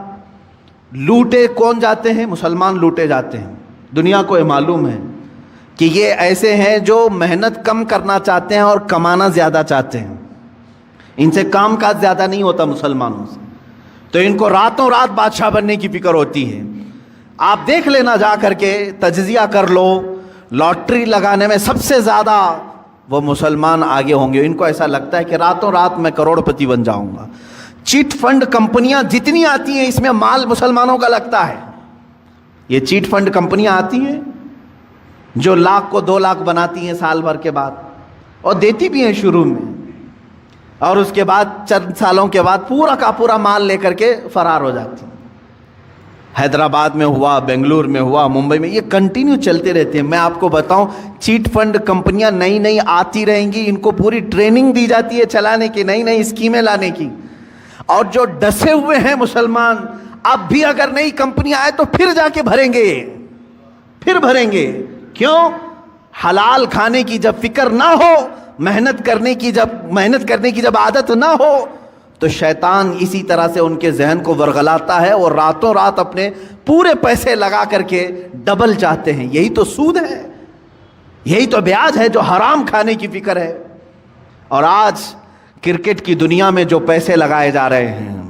لوٹے کون جاتے ہیں؟ مسلمان لوٹے جاتے ہیں۔ دنیا کو یہ معلوم ہے کہ یہ ایسے ہیں جو محنت کم کرنا چاہتے ہیں اور کمانا زیادہ چاہتے ہیں، ان سے کام کاج زیادہ نہیں ہوتا مسلمانوں سے، تو ان کو راتوں رات بادشاہ بننے کی فکر ہوتی ہے۔ آپ دیکھ لینا جا کر کے، تجزیہ کر لو، لاٹری لگانے میں سب سے زیادہ وہ مسلمان آگے ہوں گے۔ ان کو ایسا لگتا ہے کہ راتوں رات میں کروڑ پتی بن جاؤں گا۔ چیٹ فنڈ کمپنیاں جتنی آتی ہیں اس میں مال مسلمانوں کا لگتا ہے۔ یہ چیٹ فنڈ کمپنیاں آتی ہیں جو لاکھ کو 2 لاکھ بناتی ہیں سال بھر کے بعد، اور دیتی بھی ہیں شروع میں، اور اس کے بعد چند سالوں کے بعد پورا کا پورا مال لے کر کے فرار ہو جاتی ہیں۔ حیدرآباد میں ہوا، بنگلور میں ہوا، ممبئی میں، یہ کنٹینیو چلتے رہتے ہیں۔ میں آپ کو بتاؤں چیٹ فنڈ کمپنیاں نئی نئی آتی رہیں گی، ان کو پوری ٹریننگ دی جاتی ہے چلانے کی، نئی نئی اسکیمیں لانے کی، اور جو ڈسے ہوئے ہیں مسلمان اب بھی اگر نئی کمپنی آئے تو پھر جا کے بھریں گے، پھر بھریں گے۔ کیوں؟ حلال کھانے کی جب فکر نہ ہو، محنت کرنے کی جب عادت نہ ہو، تو شیطان اسی طرح سے ان کے ذہن کو ورغلاتا ہے اور راتوں رات اپنے پورے پیسے لگا کر کے ڈبل چاہتے ہیں۔ یہی تو سود ہے، یہی تو بیاج ہے جو حرام کھانے کی فکر ہے۔ اور آج کرکٹ کی دنیا میں جو پیسے لگائے جا رہے ہیں،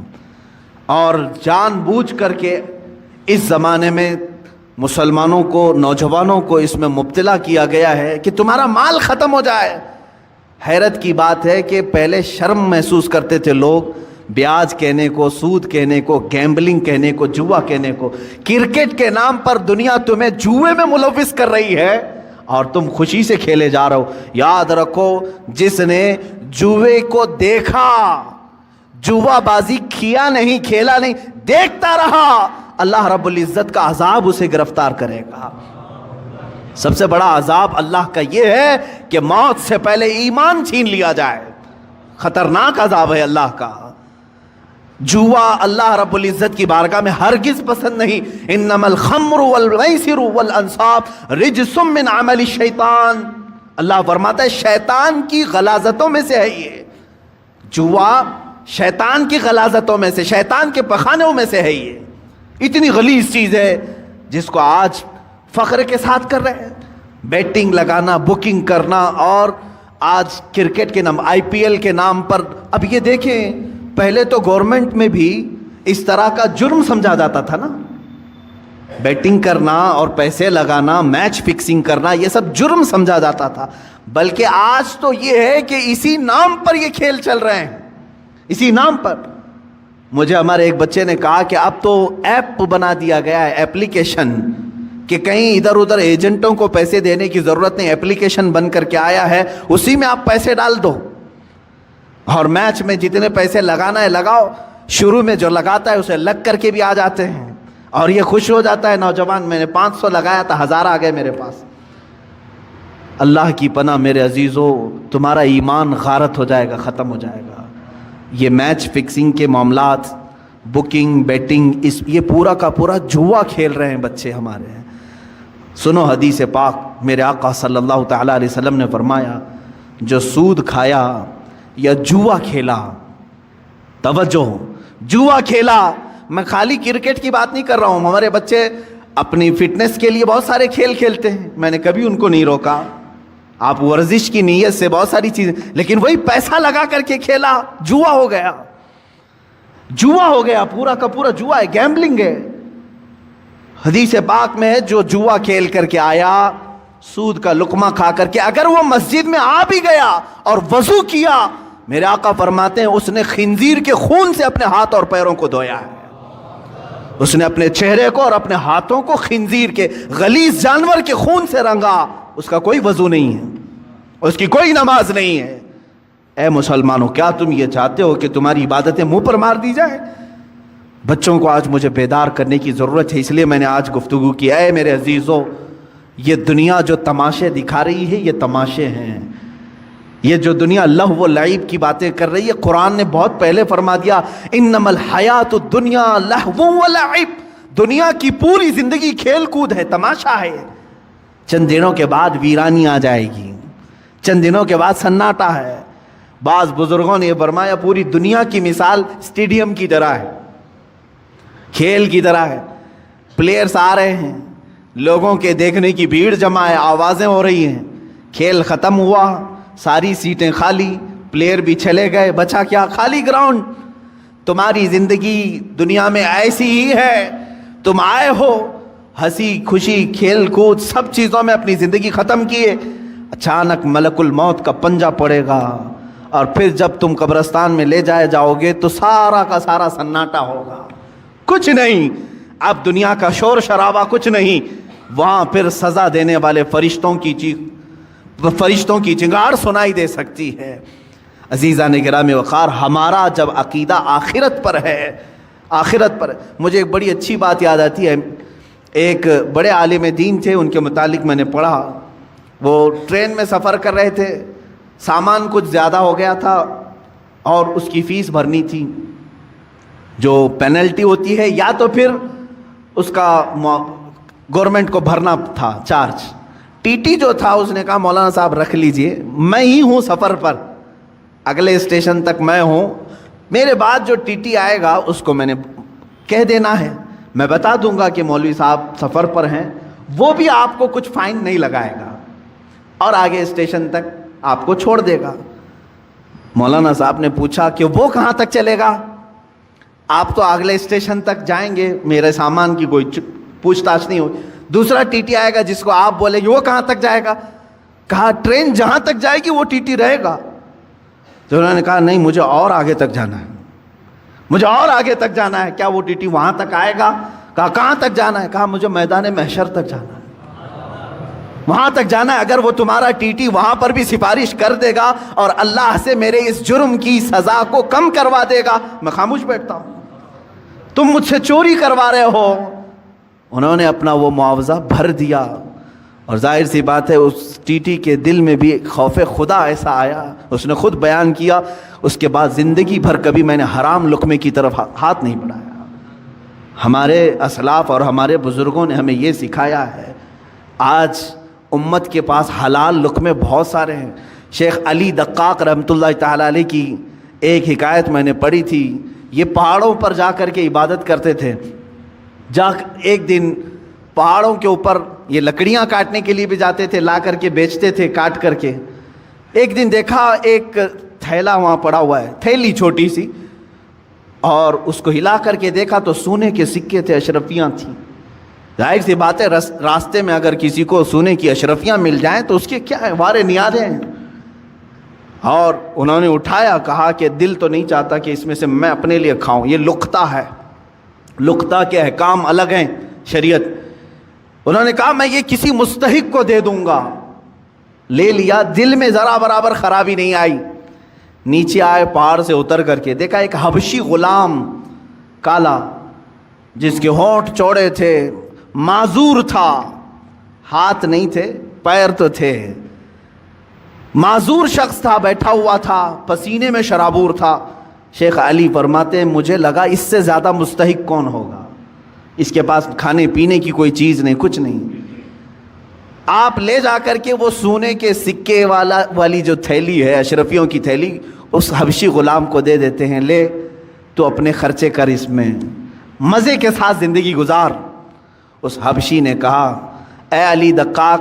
اور جان بوجھ کر کے اس زمانے میں مسلمانوں کو، نوجوانوں کو اس میں مبتلا کیا گیا ہے کہ تمہارا مال ختم ہو جائے۔ حیرت کی بات ہے کہ پہلے شرم محسوس کرتے تھے لوگ بیاج کہنے کو، سود کہنے کو، گیمبلنگ کہنے کو، جوا کہنے کو۔ کرکٹ کے نام پر دنیا تمہیں جوئے میں ملوث کر رہی ہے اور تم خوشی سے کھیلے جا رہے ہو۔ یاد رکھو، جس نے جوئے کو دیکھا، جوا بازی کیا نہیں، کھیلا نہیں، دیکھتا رہا، اللہ رب العزت کا عذاب اسے گرفتار کرے گا۔ سب سے بڑا عذاب اللہ کا یہ ہے کہ موت سے پہلے ایمان چھین لیا جائے، خطرناک عذاب ہے اللہ کا. جوا اللہ رب العزت کی بارگاہ میں ہرگز پسند نہیں. انما الخمر والمیسر والانصاب رجس من عمل الشیطان. اللہ فرماتا ہے شیطان کی غلاظتوں میں سے ہے یہ. جوا شیطان کی غلاظتوں میں سے, شیطان کے پخانوں میں سے ہے یہ. اتنی غلیظ چیز ہے جس کو آج فخر کے ساتھ کر رہے ہیں. بیٹنگ لگانا, بکنگ کرنا, اور آج کرکٹ کے نام IPL کے نام پر. اب یہ دیکھیں, پہلے تو گورنمنٹ میں بھی اس طرح کا جرم سمجھا جاتا تھا نا. بیٹنگ کرنا اور پیسے لگانا, میچ فکسنگ کرنا, یہ سب جرم سمجھا جاتا تھا. بلکہ آج تو یہ ہے کہ اسی نام پر یہ کھیل چل رہے ہیں, اسی نام پر. مجھے ہمارے ایک بچے نے کہا کہ اب تو ایپ بنا دیا گیا ہے, ایپلیکیشن, کہ کہیں ادھر ادھر ایجنٹوں کو پیسے دینے کی ضرورت نہیں. ایپلیکیشن بن کر کے آیا ہے, اسی میں آپ پیسے ڈال دو اور میچ میں جتنے پیسے لگانا ہے لگاؤ. شروع میں جو لگاتا ہے اسے لگ کر کے بھی آ جاتے ہیں اور یہ خوش ہو جاتا ہے نوجوان, میں نے 500 لگایا تھا, 1000 آ گئے میرے پاس. اللہ کی پناہ میرے عزیزو, تمہارا ایمان غارت ہو جائے گا, ختم ہو جائے گا. یہ میچ فکسنگ کے معاملات, بکنگ, بیٹنگ, یہ پورا کا پورا جوا کھیل رہے ہیں بچے ہمارے. سنو حدیث پاک, میرے آقا صلی اللہ تعالیٰ علیہ وسلم نے فرمایا, جو سود کھایا یا جوا کھیلا, توجہ, جوا کھیلا, میں خالی کرکٹ کی بات نہیں کر رہا ہوں. ہمارے بچے اپنی فٹنس کے لیے بہت سارے کھیل کھیلتے ہیں, میں نے کبھی ان کو نہیں روکا. آپ ورزش کی نیت سے بہت ساری چیزیں, لیکن وہی پیسہ لگا کر کے کھیلا, جوا ہو گیا. جوا ہو گیا, پورا کا پورا جوا ہے, گیمبلنگ ہے. حدیث پاک میں ہے جو جوا کھیل کر کے آیا, سود کا لقمہ کھا کر کے, اگر وہ مسجد میں آ بھی گیا اور وضو کیا, میرے آقا فرماتے ہیں اس نے خنزیر کے خون سے اپنے ہاتھ اور پیروں کو دھویا ہے. اس نے اپنے چہرے کو اور اپنے ہاتھوں کو خنزیر کے غلیظ جانور کے خون سے رنگا. اس کا کوئی وضو نہیں ہے, اس کی کوئی نماز نہیں ہے. اے مسلمانوں, کیا تم یہ چاہتے ہو کہ تمہاری عبادتیں منہ پر مار دی جائیں؟ بچوں کو آج مجھے بیدار کرنے کی ضرورت ہے, اس لیے میں نے آج گفتگو کی. اے میرے عزیزو, یہ دنیا جو تماشے دکھا رہی ہے, یہ تماشے ہیں. یہ جو دنیا لہو و لعب کی باتیں کر رہی ہے, قرآن نے بہت پہلے فرما دیا, انما الحیات الدنیا لہو و لعب. دنیا کی پوری زندگی کھیل کود ہے, تماشا ہے. چند دنوں کے بعد ویرانی آ جائے گی, چند دنوں کے بعد سناٹا ہے. بعض بزرگوں نے یہ فرمایا پوری دنیا کی مثال اسٹیڈیم کی طرح ہے, کھیل کی طرح ہے. پلیئرز آ رہے ہیں, لوگوں کے دیکھنے کی بھیڑ جمع ہے, آوازیں ہو رہی ہیں. کھیل ختم ہوا, ساری سیٹیں خالی, پلیئر بھی چلے گئے, بچا کیا؟ خالی گراؤنڈ. تمہاری زندگی دنیا میں ایسی ہی ہے, تم آئے ہو ہنسی خوشی کھیل کود سب چیزوں میں اپنی زندگی ختم کیے, اچانک ملک الموت کا پنجہ پڑے گا, اور پھر جب تم قبرستان میں لے جائے جاؤ گے تو سارا کا سارا سناٹا ہوگا, کچھ نہیں. اب دنیا کا شور شرابہ کچھ نہیں, وہاں پھر سزا دینے والے فرشتوں کی چنگاڑ سنائی دے سکتی ہے. عزیزان گرامی وقار, ہمارا جب عقیدہ آخرت پر ہے, آخرت پر, مجھے ایک بڑی اچھی بات یاد آتی ہے. ایک بڑے عالم دین تھے, ان کے متعلق میں نے پڑھا. وہ ٹرین میں سفر کر رہے تھے, سامان کچھ زیادہ ہو گیا تھا اور اس کی فیس بھرنی تھی. جو پینلٹی ہوتی ہے یا تو پھر اس کا گورنمنٹ کو بھرنا تھا چارج. ٹی ٹی جو تھا اس نے کہا مولانا صاحب رکھ لیجئے, میں ہی ہوں سفر پر, اگلے اسٹیشن تک میں ہوں, میرے بعد جو ٹی ٹی آئے گا اس کو میں نے کہہ دینا ہے, میں بتا دوں گا کہ مولوی صاحب سفر پر ہیں, وہ بھی آپ کو کچھ فائن نہیں لگائے گا اور آگے اسٹیشن تک آپ کو چھوڑ دے گا. مولانا صاحب نے پوچھا کہ وہ کہاں تک چلے گا؟ آپ تو اگلے اسٹیشن تک جائیں گے, میرے سامان کی کوئی پوچھ تاچھ نہیں ہوگی. دوسرا ٹی ٹی آئے گا جس کو آپ بولیں گے وہ کہاں تک جائے گا؟ کہا ٹرین جہاں تک جائے گی وہ ٹی ٹی رہے گا. تو انہوں نے کہا نہیں, مجھے اور آگے تک جانا ہے, مجھے اور آگے تک جانا ہے. کیا وہ ٹی ٹی وہاں تک آئے گا؟ کہا کہاں تک جانا ہے؟ کہا مجھے میدان محشر تک جانا ہے, وہاں تک جانا ہے. اگر وہ تمہارا ٹی ٹی وہاں پر بھی سفارش کر دے گا اور اللہ سے میرے اس جرم کی سزا کو کم کروا دے گا, میں خاموش بیٹھتا ہوں. تم مجھ سے چوری کروا رہے ہو. انہوں نے اپنا وہ معاوضہ بھر دیا, اور ظاہر سی بات ہے اس ٹیٹی کے دل میں بھی خوف خدا ایسا آیا، اس نے خود بیان کیا، اس کے بعد زندگی بھر کبھی میں نے حرام لقمے کی طرف ہاتھ نہیں بڑھایا۔ ہمارے اسلاف اور ہمارے بزرگوں نے ہمیں یہ سکھایا ہے۔ آج امت کے پاس حلال لقمے بہت سارے ہیں۔ شیخ علی دقاق رحمۃ اللہ تعالیٰ علیہ کی ایک حکایت میں نے پڑھی تھی۔ یہ پہاڑوں پر جا کر کے عبادت کرتے تھے۔ ایک دن پہاڑوں کے اوپر یہ لکڑیاں کاٹنے کے لیے بھی جاتے تھے، لا کر کے بیچتے تھے کاٹ کر کے۔ ایک دن دیکھا ایک تھیلا وہاں پڑا ہوا ہے، تھیلی چھوٹی سی، اور اس کو ہلا کر کے دیکھا تو سونے کے سکے تھے، اشرفیاں تھیں۔ ظاہر سی بات ہے راستے میں اگر کسی کو سونے کی اشرفیاں مل جائیں تو اس کے کیا ہے، وارے نیادیں ہیں۔ اور انہوں نے اٹھایا، کہا کہ دل تو نہیں چاہتا کہ اس میں سے میں اپنے لیے کھاؤں، یہ لقطہ ہے، لقطہ کے احکام الگ ہیں شریعت۔ انہوں نے کہا میں یہ کسی مستحق کو دے دوں گا۔ لے لیا، دل میں ذرا برابر خرابی نہیں آئی۔ نیچے آئے، پہاڑ سے اتر کر کے دیکھا ایک حبشی غلام کالا، جس کے ہونٹ چوڑے تھے، معذور تھا، ہاتھ نہیں تھے پیر تو تھے، معذور شخص تھا، بیٹھا ہوا تھا، پسینے میں شرابور تھا۔ شیخ علی فرماتے ہیں مجھے لگا اس سے زیادہ مستحق کون ہوگا، اس کے پاس کھانے پینے کی کوئی چیز نہیں، کچھ نہیں۔ آپ لے جا کر کے وہ سونے کے سکے والی جو تھیلی ہے، اشرفیوں کی تھیلی، اس حبشی غلام کو دے دیتے ہیں، لے تو اپنے خرچے کر، اس میں مزے کے ساتھ زندگی گزار۔ اس حبشی نے کہا اے علی دقاق،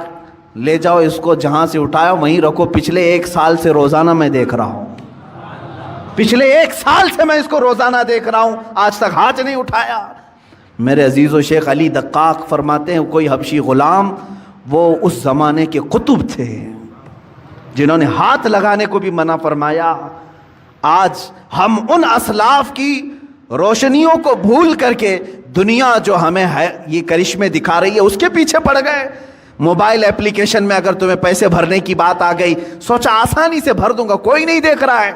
لے جاؤ اس کو، جہاں سے اٹھایا وہیں رکھو، پچھلے 1 سال سے روزانہ میں دیکھ رہا ہوں، پچھلے 1 سال سے میں اس کو روزانہ دیکھ رہا ہوں، آج تک ہاتھ نہیں اٹھایا۔ میرے عزیز و شیخ علی دقاق فرماتے ہیں کوئی حبشی غلام، وہ اس زمانے کے قطب تھے جنہوں نے ہاتھ لگانے کو بھی منع فرمایا۔ آج ہم ان اسلاف کی روشنیوں کو بھول کر کے دنیا جو ہمیں ہے یہ کرشمے دکھا رہی ہے اس کے پیچھے پڑ گئے۔ موبائل اپلیکیشن میں اگر تمہیں پیسے بھرنے کی بات آ گئی، سوچا آسانی سے بھر دوں گا، کوئی نہیں دیکھ رہا ہے،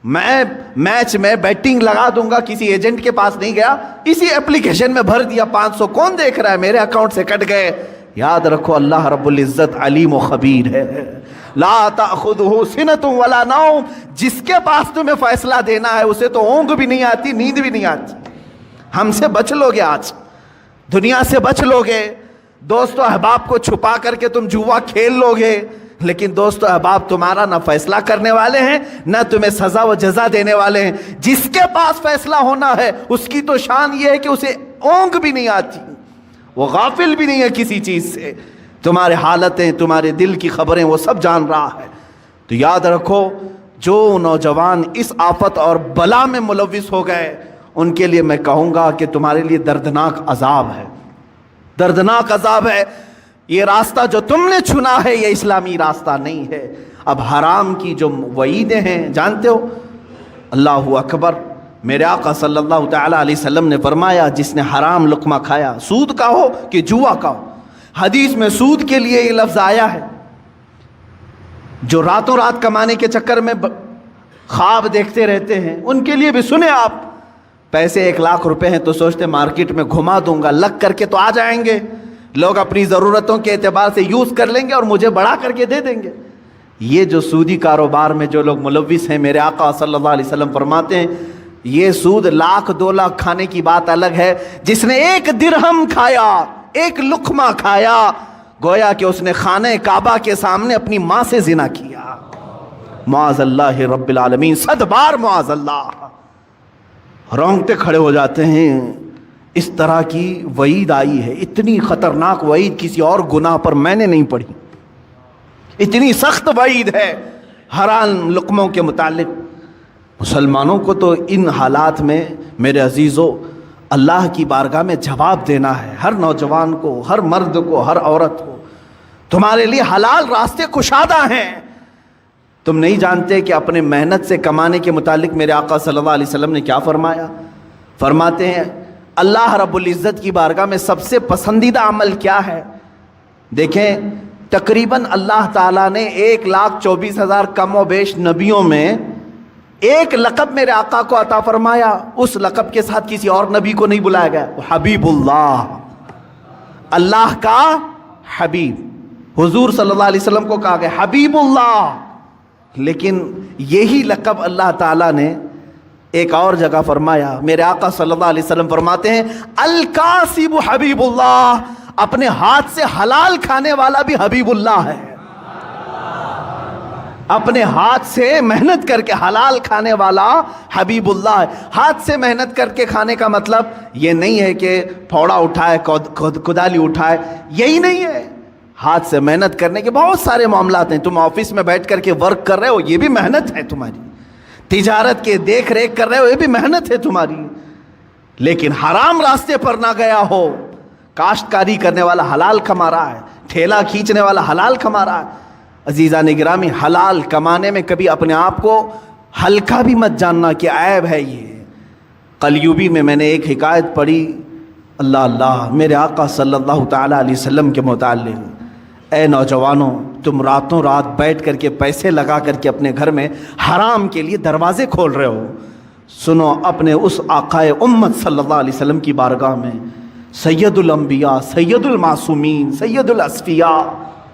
میں میچ میں بیٹنگ لگا دوں گا، کسی ایجنٹ کے پاس نہیں گیا، اسی اپلیکیشن میں بھر دیا، 500 کون دیکھ رہا ہے، میرے اکاؤنٹ سے کٹ گئے۔ یاد رکھو اللہ رب العزت علیم و خبیر ہے، لا تأخذہ سنۃ ولا نوم، جس کے پاس تمہیں فیصلہ دینا ہے اسے تو اونگ بھی نہیں آتی، نیند بھی نہیں آتی۔ ہم سے بچ لو گے، آج دنیا سے بچ لو گے، دوست و احباب کو چھپا کر کے تم جوا کھیل لو گے، لیکن دوست و احباب تمہارا نہ فیصلہ کرنے والے ہیں نہ تمہیں سزا و جزا دینے والے ہیں۔ جس کے پاس فیصلہ ہونا ہے اس کی تو شان یہ ہے کہ اسے اونگ بھی نہیں آتی، وہ غافل بھی نہیں ہے کسی چیز سے، تمہارے حالتیں، تمہارے دل کی خبریں وہ سب جان رہا ہے۔ تو یاد رکھو جو نوجوان اس آفت اور بلا میں ملوث ہو گئے ان کے لیے میں کہوں گا کہ تمہارے لیے دردناک عذاب ہے، دردناک عذاب ہے۔ یہ راستہ جو تم نے چنا ہے یہ اسلامی راستہ نہیں ہے۔ اب حرام کی جو وعیدیں ہیں جانتے ہو، اللہ اکبر، میرے آقا صلی اللہ تعالیٰ علیہ وسلم نے فرمایا جس نے حرام لقمہ کھایا، سود کا ہو کہ جوا کا ہو، حدیث میں سود کے لیے یہ لفظ آیا ہے، جو راتوں رات کمانے کے چکر میں خواب دیکھتے رہتے ہیں ان کے لیے بھی سنیں آپ، پیسے 1 لاکھ روپے ہیں تو سوچتے مارکیٹ میں گھما دوں گا، لگ کر کے تو آ جائیں گے، لوگ اپنی ضرورتوں کے اعتبار سے یوز کر لیں گے اور مجھے بڑھا کر کے دے دیں گے۔ یہ جو سودی کاروبار میں جو لوگ ملوث ہیں، میرے آقا صلی اللہ علیہ وسلم فرماتے ہیں یہ سود 1 لاکھ 2 لاکھ کھانے کی بات الگ ہے، جس نے 1 درہم کھایا، 1 لقمہ کھایا، گویا کہ اس نے خانہ کعبہ کے سامنے اپنی ماں سے زنا کیا، معاذ اللہ رب العالمین، 100 بار معاذ اللہ۔ رونگٹے کھڑے ہو جاتے ہیں، اس طرح کی وعید آئی ہے، اتنی خطرناک وعید کسی اور گناہ پر میں نے نہیں پڑھی، اتنی سخت وعید ہے حرام لقموں کے متعلق۔ مسلمانوں کو تو ان حالات میں میرے عزیزو اللہ کی بارگاہ میں جواب دینا ہے، ہر نوجوان کو، ہر مرد کو، ہر عورت کو، تمہارے لیے حلال راستے کشادہ ہیں۔ تم نہیں جانتے کہ اپنے محنت سے کمانے کے متعلق میرے آقا صلی اللہ علیہ وسلم نے کیا فرمایا؟ فرماتے ہیں اللہ رب العزت کی بارگاہ میں سب سے پسندیدہ عمل کیا ہے؟ دیکھیں تقریباً اللہ تعالیٰ نے 1,24,000 کم و بیش نبیوں میں ایک لقب میرے آقا کو عطا فرمایا، اس لقب کے ساتھ کسی اور نبی کو نہیں بلایا گیا، حبیب اللہ، اللہ کا حبیب, حضور صلی اللہ علیہ وسلم کو کہا گیا حبیب اللہ, لیکن یہی لقب اللہ تعالیٰ نے ایک اور جگہ فرمایا. میرے آقا صلی اللہ علیہ وسلم فرماتے ہیں الکاسب حبیب اللہ, اپنے ہاتھ سے حلال کھانے والا بھی حبیب اللہ ہے. اپنے ہاتھ سے محنت کر کے حلال کھانے والا حبیب اللہ ہے. ہاتھ سے محنت کر کے کھانے کا مطلب یہ نہیں ہے کہ پھوڑا اٹھائے, کدالی اٹھائے, یہی نہیں ہے. ہاتھ سے محنت کرنے کے بہت سارے معاملات ہیں. تم آفس میں بیٹھ کر کے ورک کر رہے ہو, یہ بھی محنت ہے تمہاری. تجارت کے دیکھ ریکھ کر رہے ہو, یہ بھی محنت ہے تمہاری. لیکن حرام راستے پر نہ گیا ہو. کاشتکاری کرنے والا حلال کما رہا ہے, ٹھیلا کھینچنے والا حلال کما رہا ہے. عزیزان گرامی, حلال کمانے میں کبھی اپنے آپ کو ہلکا بھی مت جاننا کہ عیب ہے یہ. قلیوبی میں نے ایک حکایت پڑھی, اللہ اللہ, میرے آقا صلی اللہ تعالیٰ علیہ وسلم کے متعلق. اے نوجوانوں, تم راتوں رات بیٹھ کر کے پیسے لگا کر کے اپنے گھر میں حرام کے لیے دروازے کھول رہے ہو. سنو, اپنے اس آقائے امت صلی اللہ علیہ وسلم کی بارگاہ میں سید الانبیاء, سید المعصومین, سید الاصفیاء,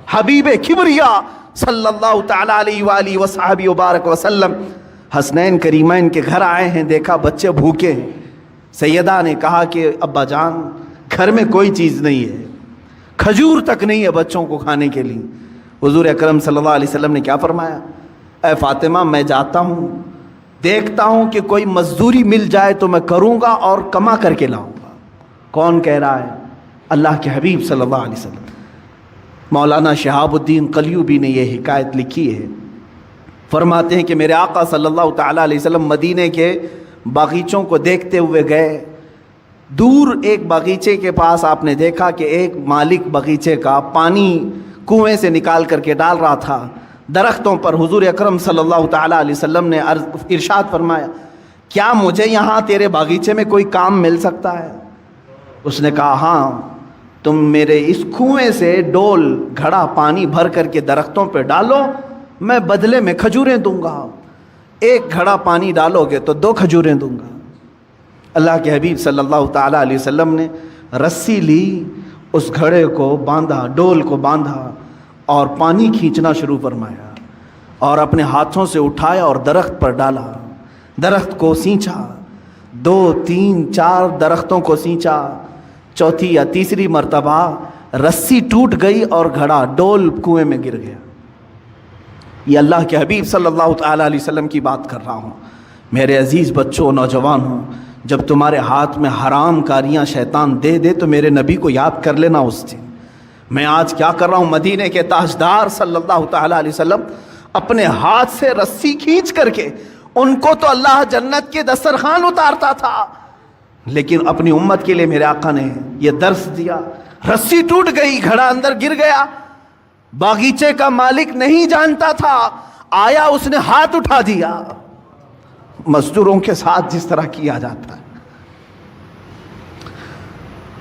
حبیب کبریا صلی اللہ تعالیٰ علیہ وآلہ وصحبہ وبارک وسلم حسنین کریمین کے گھر آئے ہیں. دیکھا بچے بھوکے ہیں. سیدہ نے کہا کہ ابا جان, گھر میں کوئی چیز نہیں ہے, کھجور تک نہیں ہے بچوں کو کھانے کے لیے. حضور اکرم صلی اللہ علیہ وسلم نے کیا فرمایا, اے فاطمہ, میں جاتا ہوں, دیکھتا ہوں کہ کوئی مزدوری مل جائے تو میں کروں گا اور کما کر کے لاؤں گا. کون کہہ رہا ہے؟ اللہ کے حبیب صلی اللہ علیہ وسلم. مولانا شہاب الدین قلیوبی نے یہ حکایت لکھی ہے. فرماتے ہیں کہ میرے آقا صلی اللہ تعالیٰ علیہ وسلم مدینے کے باغیچوں کو دیکھتے ہوئے گئے. دور ایک باغیچے کے پاس آپ نے دیکھا کہ ایک مالک باغیچے کا پانی کنویں سے نکال کر کے ڈال رہا تھا درختوں پر. حضور اکرم صلی اللہ تعالیٰ علیہ وسلم نے ارشاد فرمایا, کیا مجھے یہاں تیرے باغیچے میں کوئی کام مل سکتا ہے؟ اس نے کہا, ہاں, تم میرے اس کنویں سے ڈول گھڑا پانی بھر کر کے درختوں پہ ڈالو, میں بدلے میں کھجوریں دوں گا. ایک گھڑا پانی ڈالو گے تو 2 کھجوریں دوں گا. اللہ کے حبیب صلی اللہ تعالیٰ علیہ وسلم نے رسی لی, اس گھڑے کو باندھا, ڈول کو باندھا اور پانی کھینچنا شروع فرمایا اور اپنے ہاتھوں سے اٹھایا اور درخت پر ڈالا. درخت کو سینچا, 2 3 4 درختوں کو سینچا. چوتھی یا تیسری مرتبہ رسی ٹوٹ گئی اور گھڑا ڈول کنویں میں گر گیا. یہ اللہ کے حبیب صلی اللہ تعالیٰ علیہ وسلم کی بات کر رہا ہوں. میرے عزیز بچوں, نوجوانوں, جب تمہارے ہاتھ میں حرام کاریاں شیطان دے دے تو میرے نبی کو یاد کر لینا اس دن. میں آج کیا کر رہا ہوں؟ مدینے کے تاجدار صلی اللہ تعالیٰ علیہ وسلم اپنے ہاتھ سے رسی کھینچ کر کے, ان کو تو اللہ جنت کے دسترخوان اتارتا تھا, لیکن اپنی امت کے لیے میرے آقا نے یہ درس دیا. رسی ٹوٹ گئی, گھڑا اندر گر گیا, باغیچے کا مالک نہیں جانتا تھا, آیا اس نے ہاتھ اٹھا دیا. مزدوروں کے ساتھ جس طرح کیا جاتا ہے.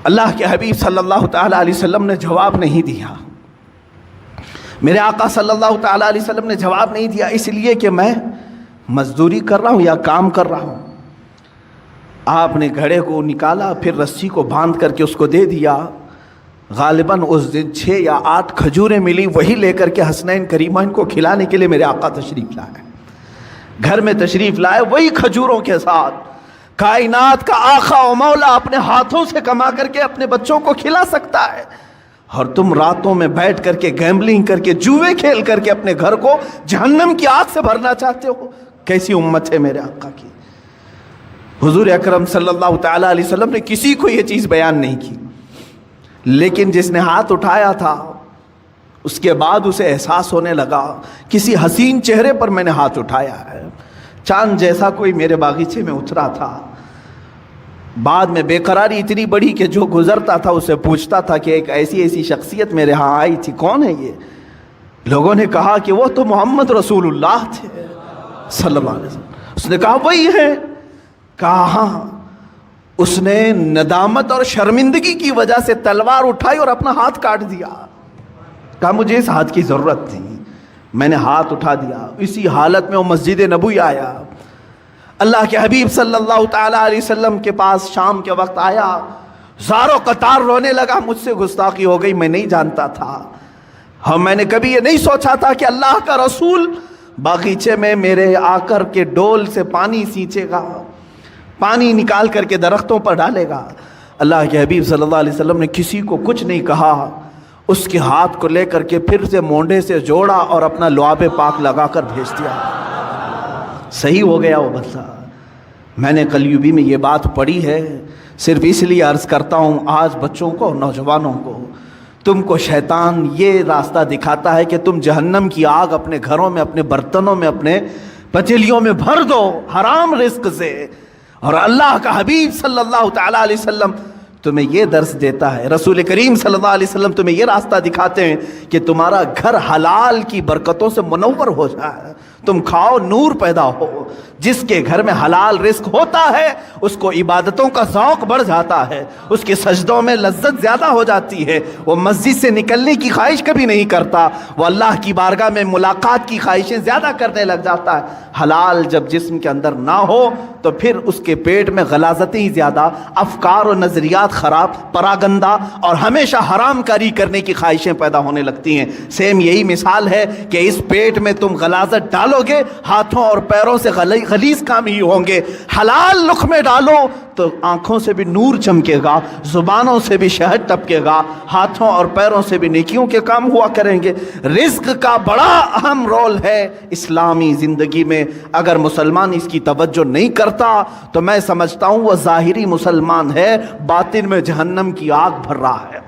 اللہ کے حبیب صلی اللہ تعالیٰ علیہ وسلم نے جواب نہیں دیا. میرے آقا صلی اللہ تعالیٰ علیہ وسلم نے جواب نہیں دیا, اس لیے کہ میں مزدوری کر رہا ہوں یا کام کر رہا ہوں. آپ نے گھڑے کو نکالا, پھر رسی کو باندھ کر کے اس کو دے دیا. غالباً اس دن 6 یا 8 کھجوریں ملی, وہی لے کر کے حسنین کریمین کو کھلانے کے لیے میرے آقا تشریف لائے. گھر میں تشریف لائے وہی کھجوروں کے ساتھ. کائنات کا آقا و مولا اپنے ہاتھوں سے کما کر کے اپنے بچوں کو کھلا سکتا ہے, اور تم راتوں میں بیٹھ کر کے گیمبلنگ کر کے, جوئے کھیل کر کے اپنے گھر کو جہنم کی آگ سے بھرنا چاہتے ہو. کیسی امت ہے میرے آقا کی. حضور اکرم صلی اللہ تعالیٰ علیہ وسلم نے کسی کو یہ چیز بیان نہیں کی, لیکن جس نے ہاتھ اٹھایا تھا اس کے بعد اسے احساس ہونے لگا کسی حسین چہرے پر میں نے ہاتھ اٹھایا ہے. چاند جیسا کوئی میرے باغیچے میں اترا تھا. بعد میں بے قراری اتنی بڑی کہ جو گزرتا تھا اسے پوچھتا تھا کہ ایک ایسی شخصیت میرے ہاں آئی تھی, کون ہے یہ؟ لوگوں نے کہا کہ وہ تو محمد رسول اللہ تھے صلی اللہ علیہ وسلم. اس نے کہا وہی ہے. کہا ہاں. اس نے ندامت اور شرمندگی کی وجہ سے تلوار اٹھائی اور اپنا ہاتھ کاٹ دیا. کہا مجھے اس ہاتھ کی ضرورت تھی, میں نے ہاتھ اٹھا دیا. اسی حالت میں وہ مسجد نبوی آیا. اللہ کے حبیب صلی اللہ تعالیٰ علیہ وسلم کے پاس شام کے وقت آیا, زاروں قطار رونے لگا، مجھ سے گستاخی ہو گئی، میں نہیں جانتا تھا، ہاں میں نے کبھی یہ نہیں سوچا تھا کہ اللہ کا رسول باغیچے میں میرے آ کر کے ڈول سے پانی سینچے گا، پانی نکال کر کے درختوں پر ڈالے گا۔ اللہ کے حبیب صلی اللہ علیہ وسلم نے کسی کو کچھ نہیں کہا، اس کے ہاتھ کو لے کر کے پھر سے مونڈے سے جوڑا اور اپنا لعاب پاک لگا کر بھیج دیا، صحیح ہو گیا وہ بندہ۔ میں نے قلیوبی میں یہ بات پڑھی ہے، صرف اس لیے عرض کرتا ہوں آج بچوں کو، نوجوانوں کو، تم کو شیطان یہ راستہ دکھاتا ہے کہ تم جہنم کی آگ اپنے گھروں میں، اپنے برتنوں میں، اپنے پتیلیوں میں بھر دو حرام رزق سے، اور اللہ کا حبیب صلی اللہ تعالیٰ علیہ وسلم تمہیں یہ درس دیتا ہے، رسول کریم صلی اللہ علیہ وسلم تمہیں یہ راستہ دکھاتے ہیں کہ تمہارا گھر حلال کی برکتوں سے منور ہو جائے، تم کھاؤ، نور پیدا ہو۔ جس کے گھر میں حلال رزق ہوتا ہے اس کو عبادتوں کا ذوق بڑھ جاتا ہے، اس کے سجدوں میں لذت زیادہ ہو جاتی ہے، وہ مسجد سے نکلنے کی خواہش کبھی نہیں کرتا، وہ اللہ کی بارگاہ میں ملاقات کی خواہشیں زیادہ کرنے لگ جاتا ہے۔ حلال جب جسم کے اندر نہ ہو تو پھر اس کے پیٹ میں غلاظتیں ہی زیادہ، افکار و نظریات خراب، پراگندہ اور ہمیشہ حرام کاری کرنے کی خواہشیں پیدا ہونے لگتی ہیں۔ سیم یہی مثال ہے کہ اس پیٹ میں تم غلاظت ڈالو گے، ہاتھوں اور پیروں سے غلیظ کام ہی ہوں گے۔ حلال لقمے ڈالو تو آنکھوں سے بھی نور چمکے گا، زبانوں سے بھی شہد ٹپکے گا، ہاتھوں اور پیروں سے بھی نیکیوں کے کام ہوا کریں گے۔ رزق کا بڑا اہم رول ہے اسلامی زندگی میں، اگر مسلمان اس کی توجہ نہیں کرتا تو میں سمجھتا ہوں وہ ظاہری مسلمان ہے، باطن میں جہنم کی آگ بھر رہا ہے۔